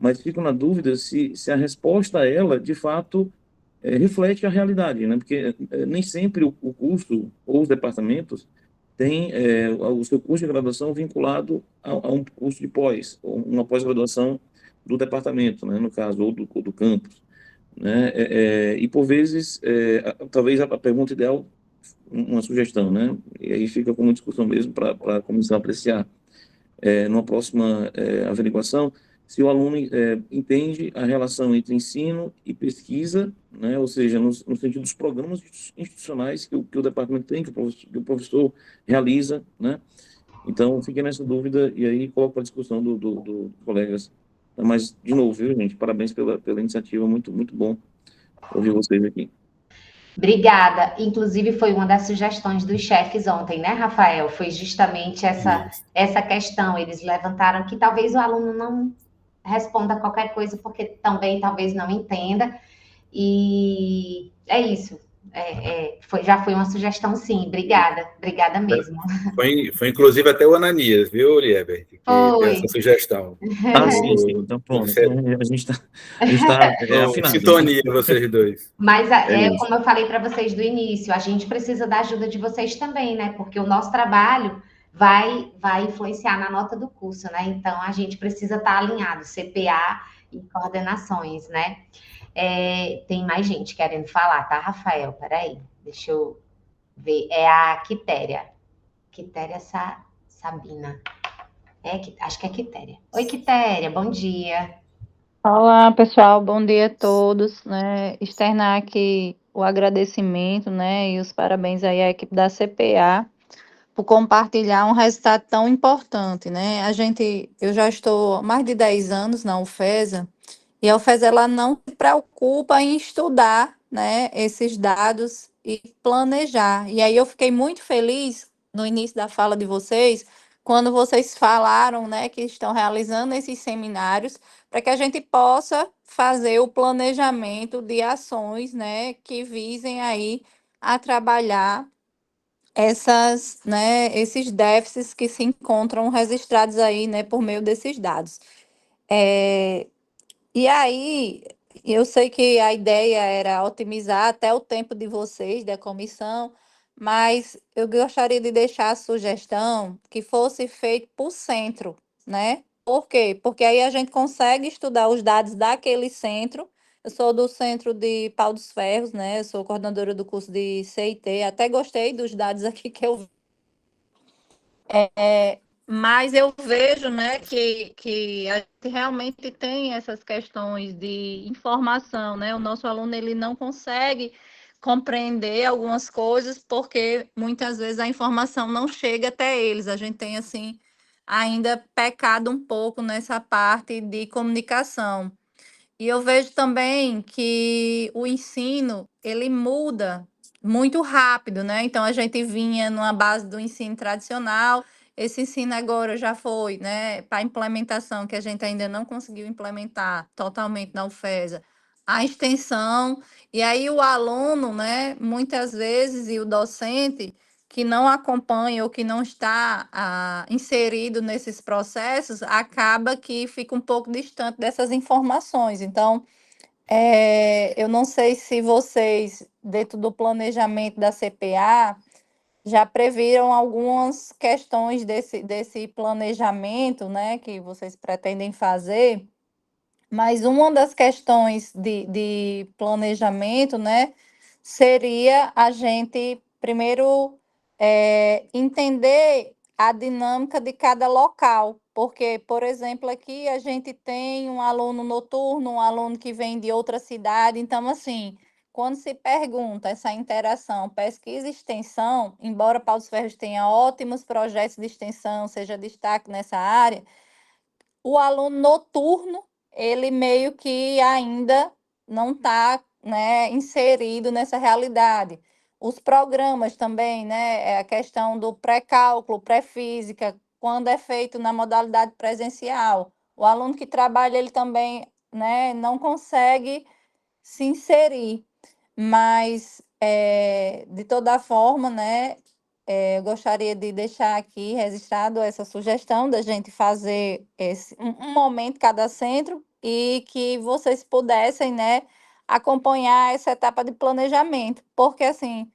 mas fico na dúvida se a resposta a ela, de fato, reflete a realidade, né? Porque nem sempre o curso ou os departamentos têm o seu curso de graduação vinculado a um curso de pós, ou uma pós-graduação do departamento, né? No caso, ou do campus, né? E, por vezes, talvez a pergunta ideal, uma sugestão, né? E aí fica como discussão mesmo para a comissão apreciar, numa próxima averiguação, se o aluno entende a relação entre ensino e pesquisa, né? Ou seja, no sentido dos programas institucionais que o departamento tem, que o professor realiza, né? Então, fiquei nessa dúvida e aí coloco para a discussão dos colegas. Mas, de novo, viu, gente? Parabéns pela iniciativa, muito, muito bom ouvir vocês aqui. Obrigada. Inclusive, foi uma das sugestões dos chefes ontem, né, Rafael? Foi justamente essa questão. Eles levantaram que talvez o aluno não responda qualquer coisa, porque também talvez não entenda. E é isso. Já foi uma sugestão, sim. Obrigada mesmo. Foi inclusive até o Ananias, viu, Liebert, que deu essa sugestão. Sim. Então, pronto. A gente está afinado. Sintonia, vocês dois. Mas, como eu falei para vocês do início, a gente precisa da ajuda de vocês também, né? Porque o nosso trabalho vai influenciar na nota do curso, né? Então, a gente precisa estar alinhado, CPA e coordenações, né? Tem mais gente querendo falar, tá, Rafael? Peraí, deixa eu ver. É a Quitéria. Quitéria Sabina. Acho que é Quitéria. Oi, Quitéria, bom dia. Olá, pessoal, bom dia a todos, né? Externar aqui o agradecimento, né, e os parabéns aí à equipe da CPA por compartilhar um resultado tão importante, né? Eu já estou há mais de 10 anos na UFESA, e a UFESA ela não se preocupa em estudar, né, esses dados e planejar. E aí eu fiquei muito feliz no início da fala de vocês, quando vocês falaram, né, que estão realizando esses seminários para que a gente possa fazer o planejamento de ações, né, que visem aí a trabalhar esses déficits que se encontram registrados aí, né, por meio desses dados. E aí, eu sei que a ideia era otimizar até o tempo de vocês, da comissão, mas eu gostaria de deixar a sugestão que fosse feito por centro, né? Por quê? Porque aí a gente consegue estudar os dados daquele centro. Eu sou do centro de Pau dos Ferros, né? Eu sou coordenadora do curso de CIT, até gostei dos dados aqui que eu vi. Mas eu vejo, né, que a gente realmente tem essas questões de informação, né? O nosso aluno ele não consegue compreender algumas coisas porque muitas vezes a informação não chega até eles. A gente tem assim ainda pecado um pouco nessa parte de comunicação. E eu vejo também que o ensino, ele muda muito rápido, né? Então, a gente vinha numa base do ensino tradicional, esse ensino agora já foi, né, para a implementação, que a gente ainda não conseguiu implementar totalmente na UFESA, a extensão, e aí o aluno, né, muitas vezes, e o docente, que não acompanha ou que não está inserido nesses processos, acaba que fica um pouco distante dessas informações. Então, Eu não sei se vocês, dentro do planejamento da CPA, já previram algumas questões desse planejamento, né, que vocês pretendem fazer, mas uma das questões de planejamento, né, seria a gente, primeiro, entender a dinâmica de cada local, porque, por exemplo, aqui a gente tem um aluno noturno, um aluno que vem de outra cidade, então, assim, quando se pergunta essa interação pesquisa e extensão, embora Paulo dos Ferros tenha ótimos projetos de extensão, seja destaque nessa área, o aluno noturno, ele meio que ainda não está, né, inserido nessa realidade. Os programas também, né, a questão do pré-cálculo, pré-física, quando é feito na modalidade presencial. O aluno que trabalha, ele também, né, não consegue se inserir, mas, de toda forma, né, eu gostaria de deixar aqui registrado essa sugestão da gente fazer um momento cada centro e que vocês pudessem, né, acompanhar essa etapa de planejamento, porque assim,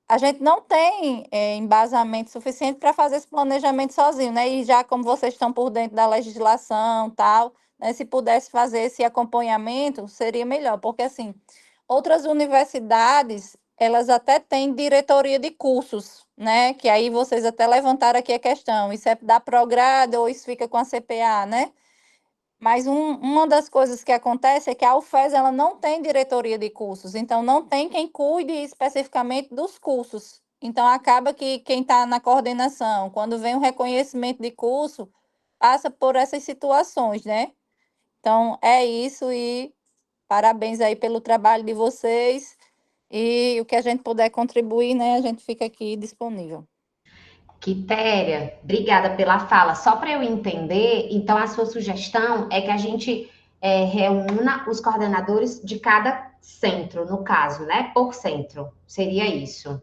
a gente não tem embasamento suficiente para fazer esse planejamento sozinho, né? E já como vocês estão por dentro da legislação, tal, né, se pudesse fazer esse acompanhamento, seria melhor, porque assim, outras universidades, elas até têm diretoria de cursos, né? Que aí vocês até levantaram aqui a questão, isso é da Prograde ou isso fica com a CPA, né? Mas uma das coisas que acontece é que a UFES ela não tem diretoria de cursos, então não tem quem cuide especificamente dos cursos. Então acaba que quem está na coordenação, quando vem o reconhecimento de curso, passa por essas situações, né? Então é isso e parabéns aí pelo trabalho de vocês e o que a gente puder contribuir, né? A gente fica aqui disponível. Quitéria, obrigada pela fala. Só para eu entender, então a sua sugestão é que a gente reúna os coordenadores de cada centro, no caso, né? Por centro. Seria isso.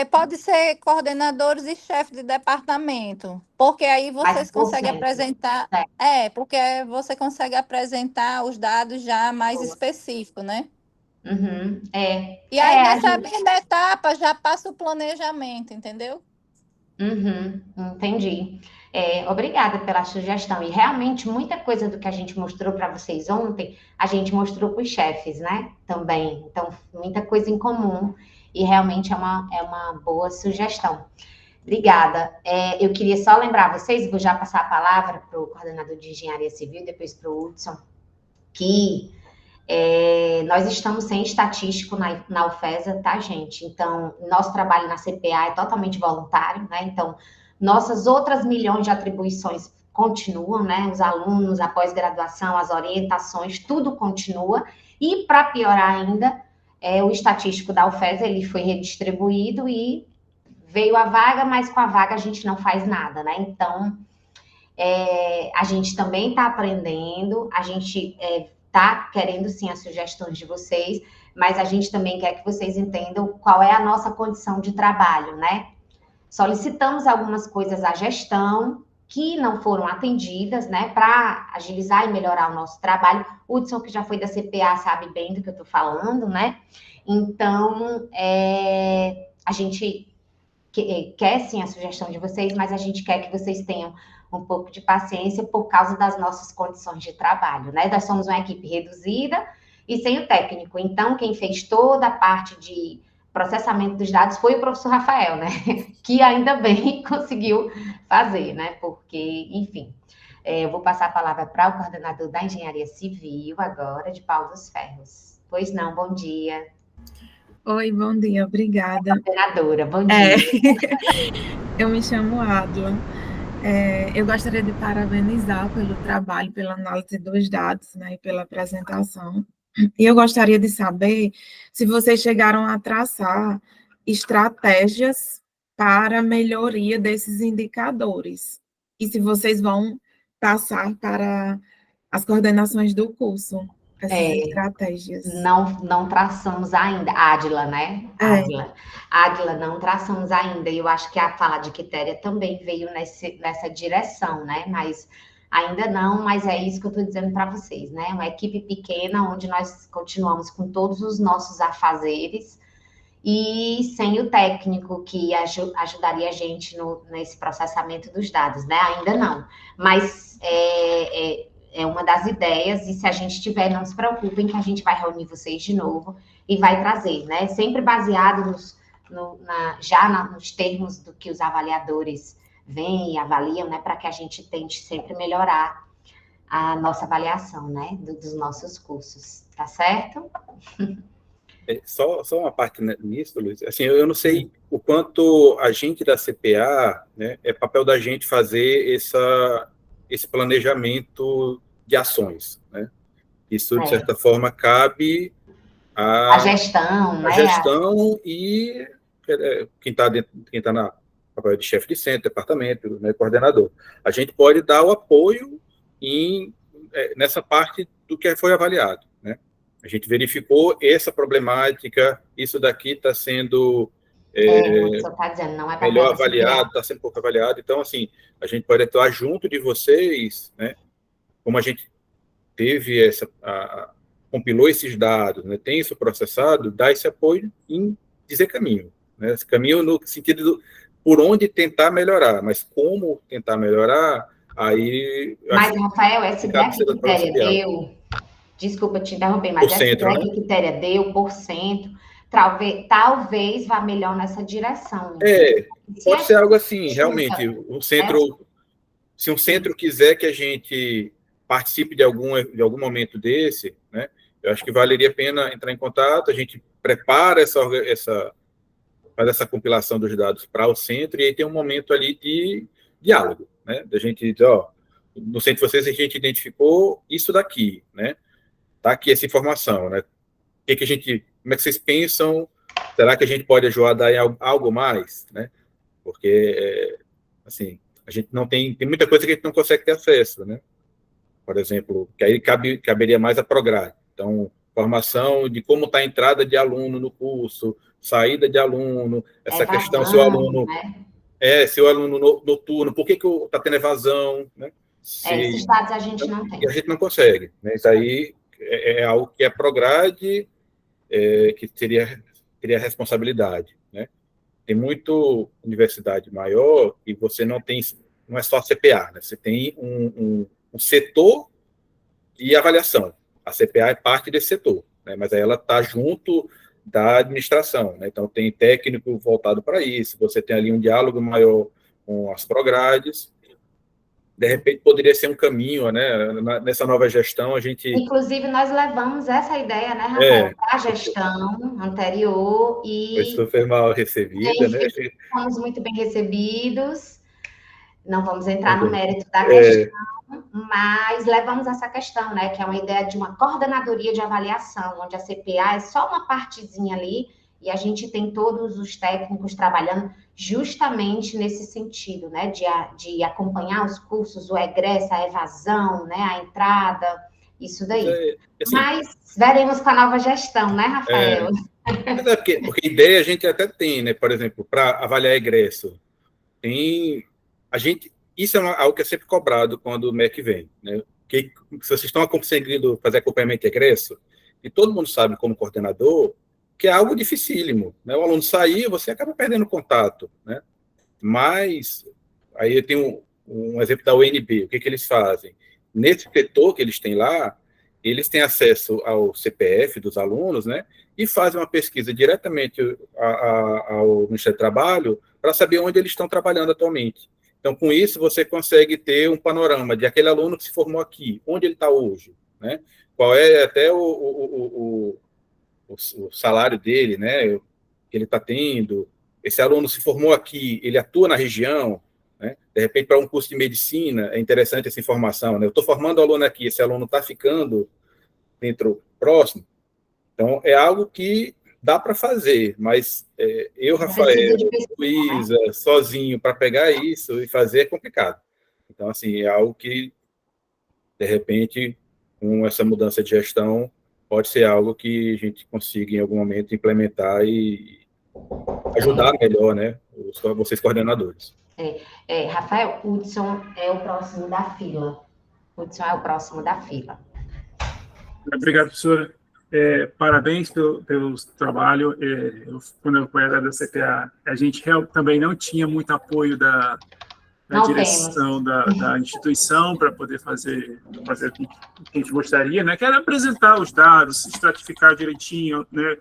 Pode ser coordenadores e chefes de departamento, porque aí vocês conseguem apresentar. Porque você consegue apresentar os dados já mais específicos, né? Uhum, E aí, nessa mesma etapa, já passa o planejamento, entendeu? Entendi. Obrigada pela sugestão. E realmente, muita coisa do que a gente mostrou para vocês ontem, a gente mostrou para os chefes, né? Também. Então, muita coisa em comum. E realmente é uma boa sugestão. Obrigada. Eu queria só lembrar vocês, vou já passar a palavra para o coordenador de engenharia civil, depois para o Hudson, que nós estamos sem estatístico na UFESA, tá, gente? Então, nosso trabalho na CPA é totalmente voluntário, né? Então, nossas outras milhões de atribuições continuam, né? Os alunos, a pós-graduação, as orientações, tudo continua. E, para piorar ainda, o estatístico da UFESA, ele foi redistribuído e veio a vaga, mas com a vaga a gente não faz nada, né? Então, a gente também está aprendendo, a gente está querendo sim as sugestões de vocês, mas a gente também quer que vocês entendam qual é a nossa condição de trabalho, né? Solicitamos algumas coisas à gestão que não foram atendidas, né, para agilizar e melhorar o nosso trabalho. O Hudson, que já foi da CPA, sabe bem do que eu estou falando, né? Então, a gente quer sim a sugestão de vocês, mas a gente quer que vocês tenham um pouco de paciência por causa das nossas condições de trabalho, né? Nós somos uma equipe reduzida e sem o técnico. Então, quem fez toda a parte de processamento dos dados foi o professor Rafael, né? Que ainda bem conseguiu fazer, né? Porque, enfim, eu vou passar a palavra para o coordenador da Engenharia Civil agora, de Paulo dos Ferros. Pois não, bom dia. Oi, bom dia, obrigada. Coordenadora, bom dia. Eu me chamo Adla. Eu gostaria de parabenizar pelo trabalho, pela análise dos dados, né, e pela apresentação. E eu gostaria de saber se vocês chegaram a traçar estratégias para melhoria desses indicadores e se vocês vão passar para as coordenações do curso essas estratégias. Não traçamos ainda. Adla, né? Adla, não traçamos ainda. E eu acho que a fala de Quitéria também veio nessa direção, né? Mas Ainda não, mas é isso que eu estou dizendo para vocês, né? Uma equipe pequena, onde nós continuamos com todos os nossos afazeres e sem o técnico que ajudaria a gente nesse processamento dos dados, né? Ainda não. Mas é uma das ideias, e se a gente tiver, não se preocupem que a gente vai reunir vocês de novo e vai trazer, né? Sempre baseado nos termos do que os avaliadores vêm e avaliam, né? Para que a gente tente sempre melhorar a nossa avaliação, né? Dos nossos cursos, tá certo? Só uma parte nisso, Luiz. Assim, eu não sei o quanto a gente da CPA, né, é papel da gente fazer esse planejamento de ações, né? Isso, de certa forma, cabe a gestão, né? A gestão e quem está na papel de chefe de centro, departamento, né, coordenador. A gente pode dar o apoio nessa parte do que foi avaliado, né? A gente verificou essa problemática, isso daqui está sendo tá dizendo, não é melhor avaliado, está sendo pouco avaliado. Então, assim, a gente pode atuar junto de vocês, né? Como a gente teve compilou esses dados, né, tem isso processado, dá esse apoio em dizer caminho, né? Esse caminho no sentido por onde tentar melhorar, mas como tentar melhorar, aí... Mas, Rafael, essa ideia que a Quitéria deu, desculpa te interromper, mas essa ideia que a Quitéria deu, por cento, talvez vá melhor nessa direção. Pode ser algo assim, realmente, se um centro quiser que a gente participe de algum momento desse, né, eu acho que valeria a pena entrar em contato, a gente prepara faz essa compilação dos dados para o centro, e aí tem um momento ali de diálogo, né, da gente dizer, no centro de vocês a gente identificou isso daqui, né, tá aqui essa informação, né, como é que vocês pensam, será que a gente pode ajudar em algo mais, né, porque, assim, a gente não tem muita coisa que a gente não consegue ter acesso, né, por exemplo, que aí caberia mais a Prograde. Então, formação de como está a entrada de aluno no curso, saída de aluno, essa questão, se o aluno... Né? Se o aluno noturno, por que está tendo evasão, né? Esses dados a gente não tem. A gente não consegue, né? Isso aí é algo que a Prograde que teria responsabilidade, né? Tem muito universidade maior e você não é só CPA, né? Você tem um setor e avaliação. A CPA é parte desse setor, né? Mas aí ela está junto da administração, né? Então tem técnico voltado para isso, você tem ali um diálogo maior com as Progrades, de repente poderia ser um caminho, né? Nessa nova gestão a gente... Inclusive nós levamos essa ideia, né, Rafael, para a gestão anterior e... Foi mal recebida, né? Fomos muito bem recebidos, não vamos entrar no mérito da questão, mas levamos essa questão, né, que é uma ideia de uma coordenadoria de avaliação, onde a CPA é só uma partezinha ali, e a gente tem todos os técnicos trabalhando justamente nesse sentido, né, de acompanhar os cursos, o egresso, a evasão, né, a entrada, isso daí. Assim, mas veremos com a nova gestão, né, Rafael? Porque ideia a gente até tem, né, por exemplo, para avaliar egresso, isso é algo que é sempre cobrado quando o MEC vem, né? Se vocês estão conseguindo fazer acompanhamento de egresso, e todo mundo sabe, como coordenador, que é algo dificílimo, né? O aluno sair, você acaba perdendo contato, né? Mas, aí eu tenho um exemplo da UNB, o que eles fazem? Nesse setor que eles têm lá, eles têm acesso ao CPF dos alunos, né? E fazem uma pesquisa diretamente ao Ministério do Trabalho para saber onde eles estão trabalhando atualmente. Então, com isso, você consegue ter um panorama de aquele aluno que se formou aqui, onde ele está hoje, né? Qual é até o salário dele, né? Que ele está tendo. Esse aluno se formou aqui, ele atua na região, né? De repente, para um curso de medicina, é interessante essa informação, né? Eu estou formando o aluno aqui, esse aluno está ficando dentro próximo. Então, é algo que dá para fazer, mas eu, Rafael, Luísa, sozinho, para pegar isso e fazer é complicado. Então, assim, é algo que, de repente, com essa mudança de gestão, pode ser algo que a gente consiga, em algum momento, implementar e ajudar melhor, né, vocês coordenadores. Rafael, Hudson é o próximo da fila. Hudson é o próximo da fila. Obrigado, professora. Parabéns pelo trabalho. Quando eu fui da CPA, a gente também não tinha muito apoio da direção da instituição para poder fazer o que a gente gostaria, né? Que era apresentar os dados, estratificar direitinho, né?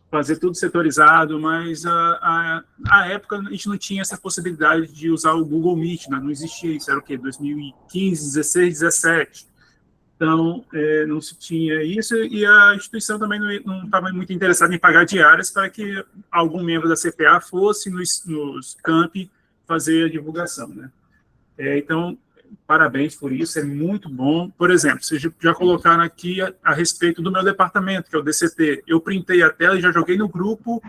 Fazer tudo setorizado, mas à época a gente não tinha essa possibilidade de usar o Google Meet, né? Não existia isso, era o quê? 2015, 16, 17. Então, não se tinha isso, e a instituição também não estava muito interessada em pagar diárias para que algum membro da CPA fosse nos campi fazer a divulgação, né? Então, parabéns por isso, é muito bom. Por exemplo, vocês já colocaram aqui a respeito do meu departamento, que é o DCT. Eu printei a tela e já joguei no grupo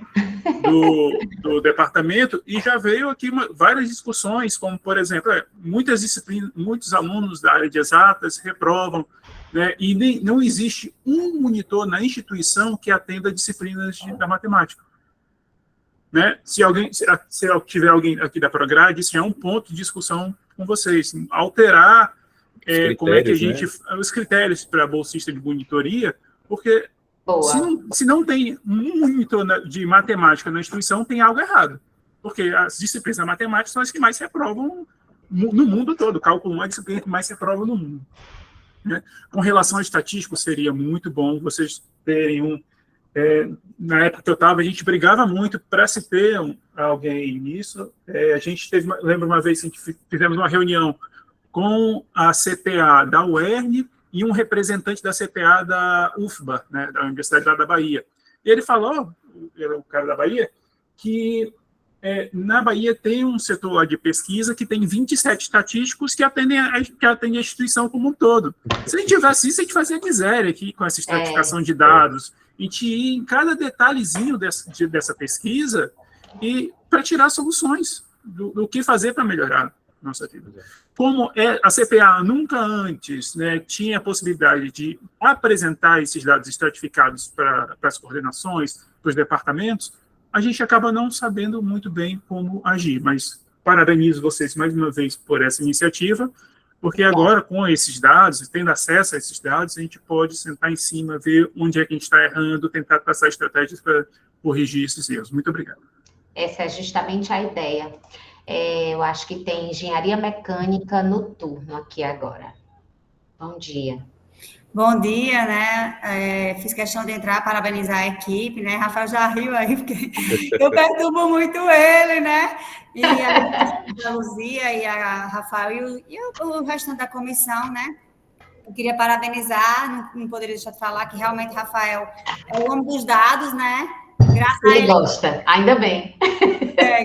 do departamento e já veio aqui várias discussões, como, por exemplo, muitas disciplinas, muitos alunos da área de exatas reprovam, né, e não existe um monitor na instituição que atenda disciplinas da matemática. Né? Se tiver alguém aqui da Prograde, isso é um ponto de discussão com vocês. Alterar como é que a gente... Né? Os critérios para bolsista de monitoria, porque se não tem um monitor de matemática na instituição, tem algo errado. Porque as disciplinas da matemática são as que mais se reprovam no mundo todo. Cálculo 1 é a disciplina que mais se reprova no mundo. Né? Com relação a estatístico, seria muito bom vocês terem na época que eu estava, a gente brigava muito para se ter alguém nisso. A gente lembro uma vez que a gente fizemos uma reunião com a CPA da UERN e um representante da CPA da UFBA, né, da Universidade da Bahia. E ele falou, o cara da Bahia, que na Bahia tem um setor lá de pesquisa que tem 27 estatísticos que atendem a instituição como um todo. Se a gente tivesse isso, a gente fazia miséria aqui com essa estratificação de dados. A gente ia em cada detalhezinho dessa pesquisa e para tirar soluções do que fazer para melhorar a nossa vida. Como a CPA nunca antes, né, tinha a possibilidade de apresentar esses dados estratificados para as coordenações, para os departamentos, a gente acaba não sabendo muito bem como agir. Mas parabenizo vocês mais uma vez por essa iniciativa, porque agora, com esses dados, tendo acesso a esses dados, a gente pode sentar em cima, ver onde é que a gente está errando, tentar traçar estratégias para corrigir esses erros. Muito obrigado. Essa é justamente a ideia. Eu acho que tem engenharia mecânica no turno aqui agora. Bom dia. Bom dia, né? Fiz questão de entrar, parabenizar a equipe, né? Rafael já riu aí, porque eu perturbo muito ele, né? E a Luzia e a Rafael e o restante da comissão, né? Eu queria parabenizar, não poderia deixar de falar que realmente Rafael é o homem dos dados, né? Graças a ele gosta, ainda bem.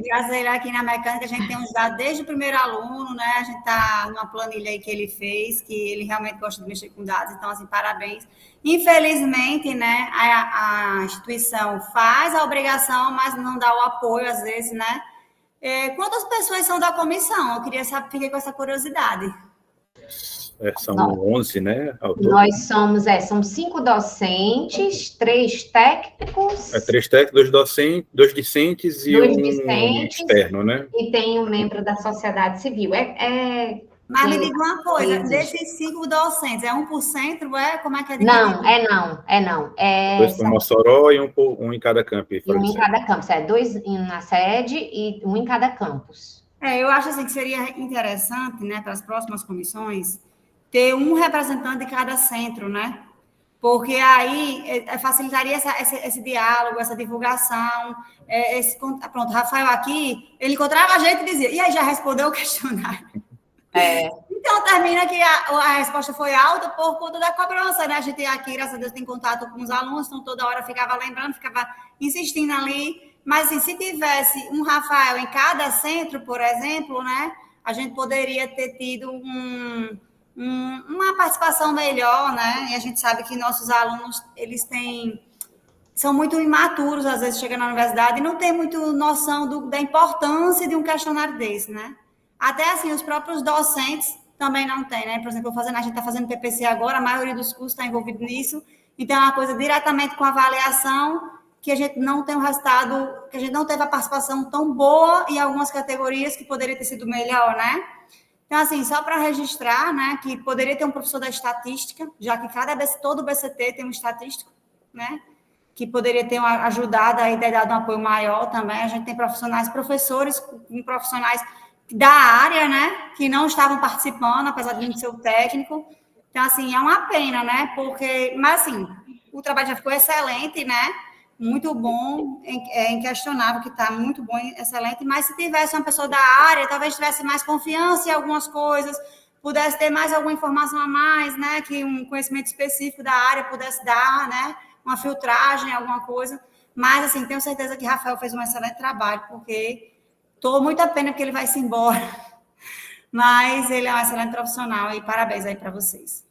Graças a ele aqui na mecânica, a gente tem uns dados desde o primeiro aluno, né? A gente está numa planilha aí que ele fez, que ele realmente gosta de mexer com dados, então, assim, parabéns. Infelizmente, né, a instituição faz a obrigação, mas não dá o apoio, às vezes, né? Quantas pessoas são da comissão? Eu queria saber, fiquei com essa curiosidade. São 11, né? Nós são 5 docentes, 3 técnicos. 3 técnicos, 2 discentes e um externo, né? E tem um membro da sociedade civil. Mas me diga uma coisa, desses 5 docentes, é 1%? Como é que é dividido? Não. 2 para Mossoró e um em cada campus. Um em cada campus, 2 na sede e um em cada campus. Eu acho assim que seria interessante, né, para as próximas comissões, ter um representante de cada centro, né? Porque aí facilitaria esse diálogo, essa divulgação. Pronto, Rafael aqui, ele encontrava a gente e dizia, e aí, já respondeu o questionário? Então, termina que a resposta foi alta por conta da cobrança, né? A gente aqui, graças a Deus, tem contato com os alunos, então toda hora ficava lembrando, ficava insistindo ali. Mas, assim, se tivesse um Rafael em cada centro, por exemplo, né? A gente poderia ter tido uma participação melhor, né? E a gente sabe que nossos alunos, eles são muito imaturos, às vezes chegam na universidade e não tem muito noção da importância de um questionário desse, né? Até assim, os próprios docentes também não têm, né? Por exemplo, a gente está fazendo PPC agora, a maioria dos cursos está envolvido nisso, então é uma coisa diretamente com avaliação que a gente não tem um resultado, que a gente não teve a participação tão boa em algumas categorias que poderia ter sido melhor, né? Então, assim, só para registrar, né, que poderia ter um professor da estatística, já que todo BCT tem um estatístico, né, que poderia ter ajudado aí, ter dado um apoio maior também. A gente tem professores com profissionais da área, né, que não estavam participando, apesar de não ser o técnico. Então, assim, é uma pena, né, mas, assim, o trabalho já ficou excelente, né, muito bom, é inquestionável que está muito bom, excelente, mas se tivesse uma pessoa da área, talvez tivesse mais confiança em algumas coisas, pudesse ter mais alguma informação a mais, né, que um conhecimento específico da área pudesse dar, né, uma filtragem, alguma coisa, mas, assim, tenho certeza que Rafael fez um excelente trabalho, porque estou muito a pena que ele vai se embora, mas ele é um excelente profissional, e parabéns aí para vocês.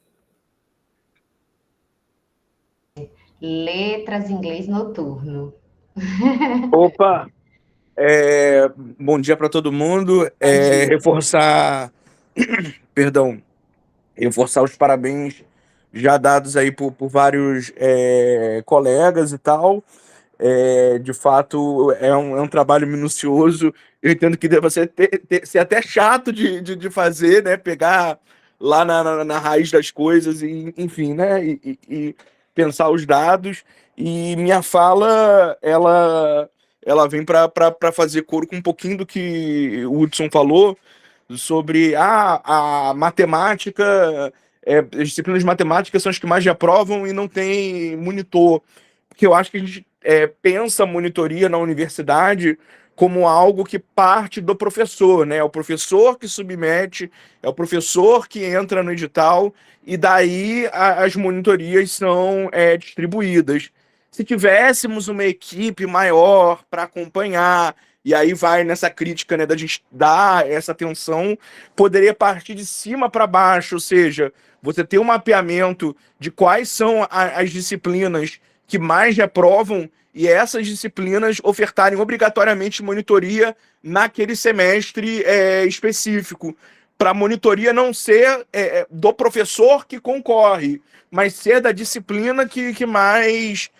Letras inglês noturno. Opa! Bom dia para todo mundo. Reforçar, perdão, reforçar os parabéns já dados aí por vários colegas e tal. De fato, é um trabalho minucioso. Eu entendo que deva ser até chato de fazer, né? Pegar lá na raiz das coisas, e, enfim, né? E pensar os dados. E minha fala, ela vem para fazer coro com um pouquinho do que o Hudson falou sobre a matemática. As disciplinas de matemática são as que mais reprovam e não tem monitor. Porque eu acho que a gente pensa a monitoria na universidade como algo que parte do professor, né? É o professor que submete, é o professor que entra no edital, e daí as monitorias são distribuídas. Se tivéssemos uma equipe maior para acompanhar, e aí vai nessa crítica, né, da gente dar essa atenção, poderia partir de cima para baixo, ou seja, você ter um mapeamento de quais são as disciplinas que mais reprovam, e essas disciplinas ofertarem obrigatoriamente monitoria naquele semestre específico, para a monitoria não ser do professor que concorre, mas ser da disciplina que mais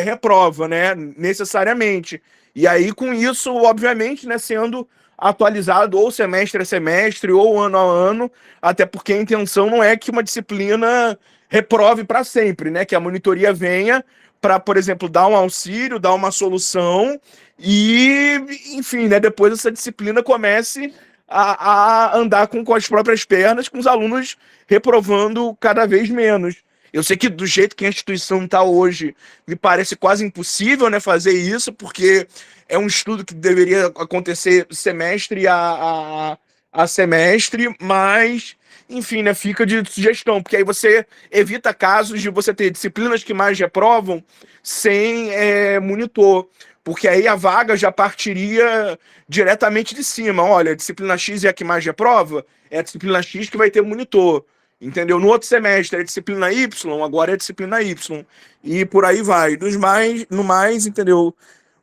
reprova, né, necessariamente. E aí, com isso, obviamente, né, sendo atualizado ou semestre a semestre ou ano a ano, até porque a intenção não é que uma disciplina reprove para sempre, né? Que a monitoria venha para, por exemplo, dar um auxílio, dar uma solução e, enfim, né, depois essa disciplina comece a andar com as próprias pernas, com os alunos reprovando cada vez menos. Eu sei que do jeito que a instituição está hoje, me parece quase impossível, né, fazer isso, porque é um estudo que deveria acontecer semestre a semestre, mas, enfim, né, fica de sugestão, porque aí você evita casos de você ter disciplinas que mais reprovam sem monitor, porque aí a vaga já partiria diretamente de cima. Olha, a disciplina X é a que mais reprova, é a disciplina X que vai ter monitor. Entendeu? No outro semestre é disciplina Y, agora é disciplina Y. E por aí vai. No mais, entendeu?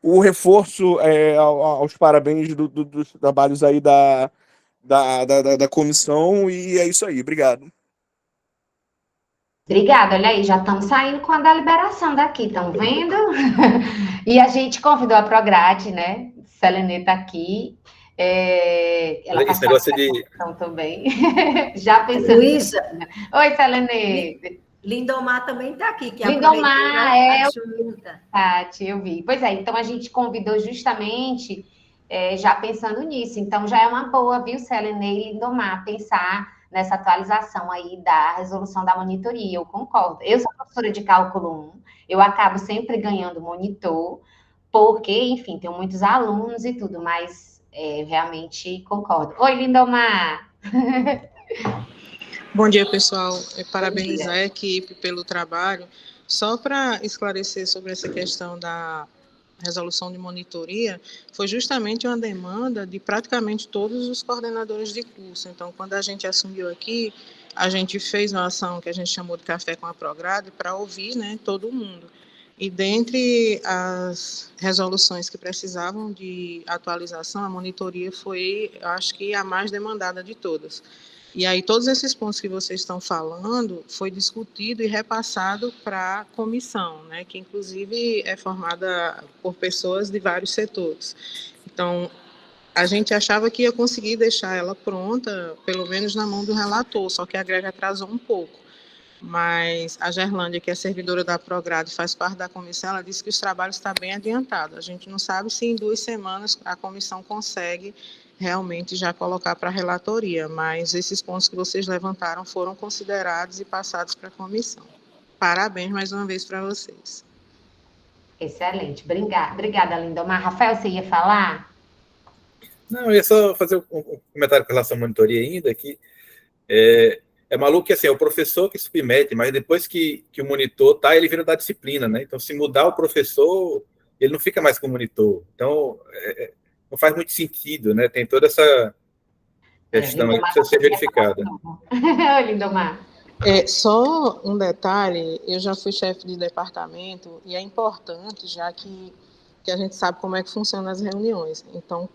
O reforço aos parabéns dos trabalhos aí da comissão, e é isso aí. Obrigado. Obrigada, olha aí, já estamos saindo com a deliberação daqui, estão vendo? E a gente convidou a Prograde, né? Selene está aqui. Ela esse negócio de... também. Já pensando. Luísa. Oi, Selene. Lindomar também está aqui. Que Lindomar, Tati, eu vi. Pois é, então a gente convidou justamente já pensando nisso. Então já é uma boa, viu, Selene e Lindomar, pensar nessa atualização aí da resolução da monitoria. Eu concordo. Eu sou professora de cálculo 1, eu acabo sempre ganhando monitor, porque, enfim, tenho muitos alunos e tudo, mas realmente concordo. Oi, Lindomar! Bom dia, pessoal. Parabenizar a equipe pelo trabalho. Só para esclarecer sobre essa questão da resolução de monitoria, foi justamente uma demanda de praticamente todos os coordenadores de curso. Então, quando a gente assumiu aqui, a gente fez uma ação que a gente chamou de Café com a Prograde para ouvir, né, todo mundo. E dentre as resoluções que precisavam de atualização, a monitoria foi, acho que, a mais demandada de todas. E aí, todos esses pontos que vocês estão falando, foi discutido e repassado para a comissão, né, que, inclusive, é formada por pessoas de vários setores. Então, a gente achava que ia conseguir deixar ela pronta, pelo menos na mão do relator, só que a greve atrasou um pouco. Mas a Gerlândia, que é servidora da Prograde e faz parte da comissão, ela disse que os trabalhos estão bem adiantados. A gente não sabe se em 2 semanas a comissão consegue realmente já colocar para a relatoria, mas esses pontos que vocês levantaram foram considerados e passados para a comissão. Parabéns mais uma vez para vocês. Excelente. Obrigada, Lindomar. Rafael, você ia falar? Não, eu ia só fazer um comentário com relação à monitoria ainda, que é maluco que assim, é o professor que submete, mas depois que o monitor tá, ele vira da disciplina, né? Então, se mudar o professor, ele não fica mais com o monitor. Então, não faz muito sentido, né? Tem toda essa questão aí que precisa ser verificada. Lindomar. Só um detalhe, eu já fui chefe de departamento e é importante, já que a gente sabe como é que funcionam as reuniões. Então,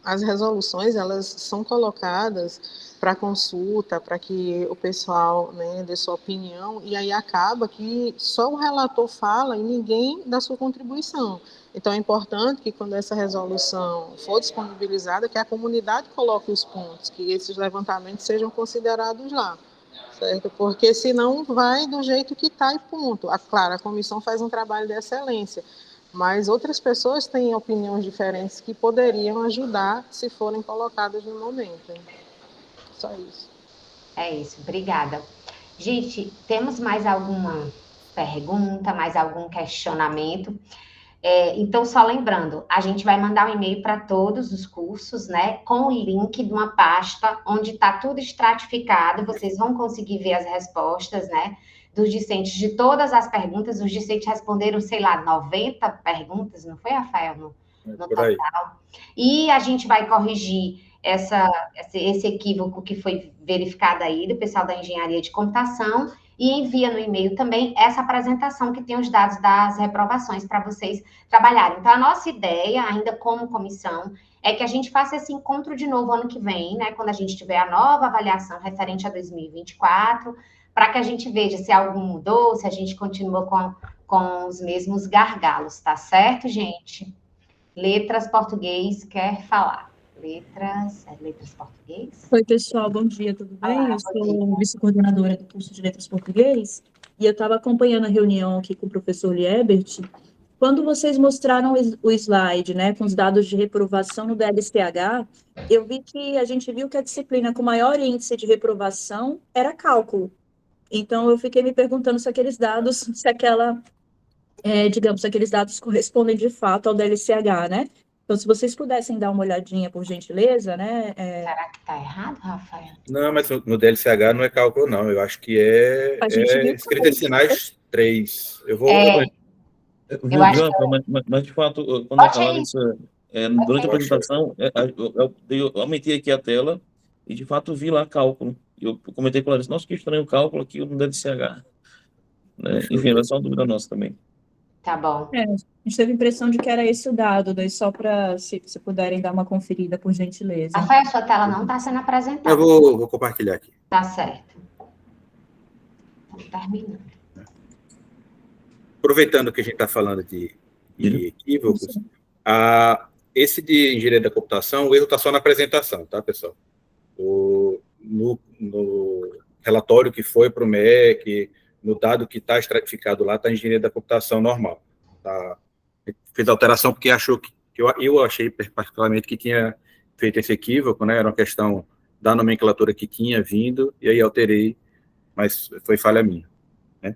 as resoluções, elas são colocadas para consulta, para que o pessoal, né, dê sua opinião, e aí acaba que só o relator fala e ninguém dá sua contribuição. Então, é importante que quando essa resolução for disponibilizada, que a comunidade coloque os pontos, que esses levantamentos sejam considerados lá, certo? Porque senão vai do jeito que está e ponto. Claro, a comissão faz um trabalho de excelência, mas outras pessoas têm opiniões diferentes que poderiam ajudar se forem colocadas no momento. Só isso. É isso, obrigada. Gente, temos mais alguma pergunta, mais algum questionamento? Então, só lembrando, a gente vai mandar um e-mail para todos os cursos, né, com o link de uma pasta onde está tudo estratificado, vocês vão conseguir ver as respostas, né, dos discentes de todas as perguntas. Os discentes responderam, sei lá, 90 perguntas, não foi, Rafael, no total? E a gente vai corrigir esse equívoco que foi verificado aí do pessoal da engenharia de computação e envia no e-mail também essa apresentação que tem os dados das reprovações para vocês trabalharem. Então, a nossa ideia, ainda como comissão, é que a gente faça esse encontro de novo ano que vem, né, quando a gente tiver a nova avaliação referente a 2024, para que a gente veja se algo mudou, se a gente continua com os mesmos gargalos, tá certo, gente? Letras Português quer falar. Letras Português? Oi, pessoal, bom dia, tudo bem? Olá, eu sou vice-coordenadora do curso de Letras Português e eu estava acompanhando a reunião aqui com o professor Liebert. Quando vocês mostraram o slide, né, com os dados de reprovação no DLCH, eu vi que a gente viu que a disciplina com maior índice de reprovação era cálculo. Então, eu fiquei me perguntando se aqueles dados, se aqueles dados correspondem de fato ao DLCH, né? Então, se vocês pudessem dar uma olhadinha, por gentileza, né? Será que está errado, Rafael? Não, mas no DLCH não é cálculo, não. Eu acho que é escrita de sinais 3. Eu vou... Eu acho que... mas, de fato, quando a Larissa, durante a apresentação, eu aumentei aqui a tela e, de fato, vi lá cálculo. Eu comentei com a Larissa, nossa, que estranho o cálculo aqui no DLCH. Né? Enfim, era só uma dúvida nossa também. Tá bom. A gente teve a impressão de que era esse o dado, daí só para, se puderem dar uma conferida, por gentileza. Rafael, sua tela não está sendo apresentada. Eu vou compartilhar aqui. Tá certo. Então, terminando. Aproveitando que a gente está falando de equívocos, esse de engenharia da computação, o erro está só na apresentação, tá, pessoal? No relatório que foi para o MEC, no dado que está estratificado lá, está engenharia da computação normal. Tá? Fez alteração porque achou que eu achei particularmente que tinha feito esse equívoco, né? Era uma questão da nomenclatura que tinha vindo, e aí alterei, mas foi falha minha. Né?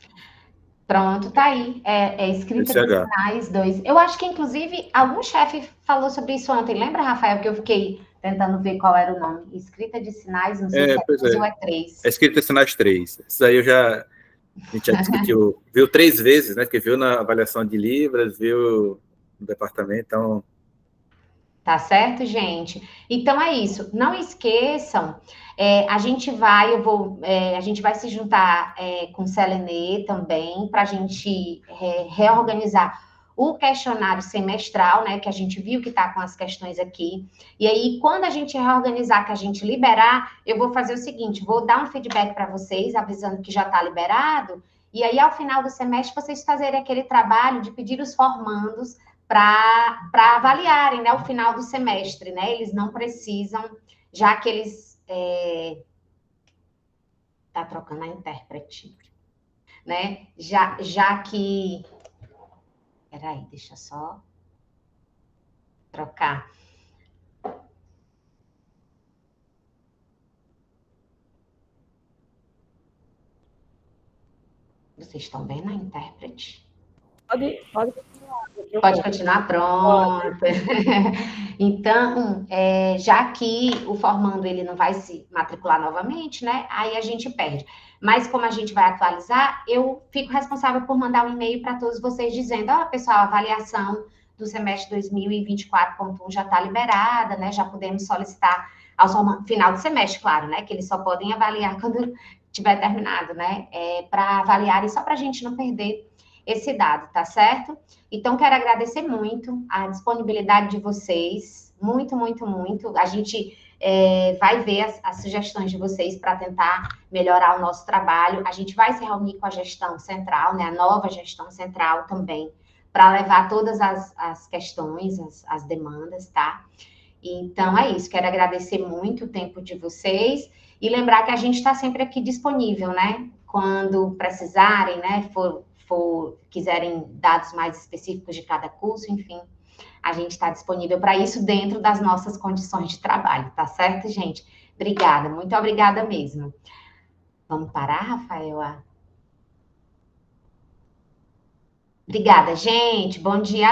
Pronto, tá aí. É escrita de sinais 2. Eu acho que, inclusive, algum chefe falou sobre isso ontem. Lembra, Rafael, que eu fiquei tentando ver qual era o nome? Escrita de sinais, não sei se é 2 ou é 3. É escrita de sinais 3. Isso aí a gente já discutiu, viu 3 vezes, né? Porque viu na avaliação de Libras, viu no departamento, então... Tá certo, gente? Então é isso. Não esqueçam, a gente vai se juntar com o Selenê também para a gente reorganizar o questionário semestral, né? Que a gente viu que está com as questões aqui. E aí, quando a gente reorganizar, que a gente liberar, eu vou fazer o seguinte: vou dar um feedback para vocês, avisando que já está liberado. E aí, ao final do semestre, vocês fazerem aquele trabalho de pedir os formandos para avaliarem, né, o final do semestre, né? Eles não precisam, já que eles... Tá trocando a intérprete, né? Já que... Peraí, deixa eu só trocar. Vocês estão vendo a intérprete? Pode continuar. Pode continuar, pronto. Então, já que o formando ele não vai se matricular novamente, né? Aí a gente perde. Mas como a gente vai atualizar, eu fico responsável por mandar um e-mail para todos vocês dizendo, ó, pessoal, a avaliação do semestre 2024.1 já está liberada, né? Já podemos solicitar ao final do semestre, claro, né? Que eles só podem avaliar quando tiver terminado, né? Para avaliarem, só para a gente não perder esse dado, tá certo? Então, quero agradecer muito a disponibilidade de vocês, muito, muito, muito. A gente vai ver as sugestões de vocês para tentar melhorar o nosso trabalho. A gente vai se reunir com a gestão central, né? A nova gestão central também, para levar todas as questões, as demandas, tá? Então, é isso. Quero agradecer muito o tempo de vocês e lembrar que a gente está sempre aqui disponível, né? Quando precisarem, né? Quiserem dados mais específicos de cada curso, enfim, a gente está disponível para isso dentro das nossas condições de trabalho, tá certo, gente? Obrigada, muito obrigada mesmo. Vamos parar, Rafaela? Obrigada, gente. Bom dia.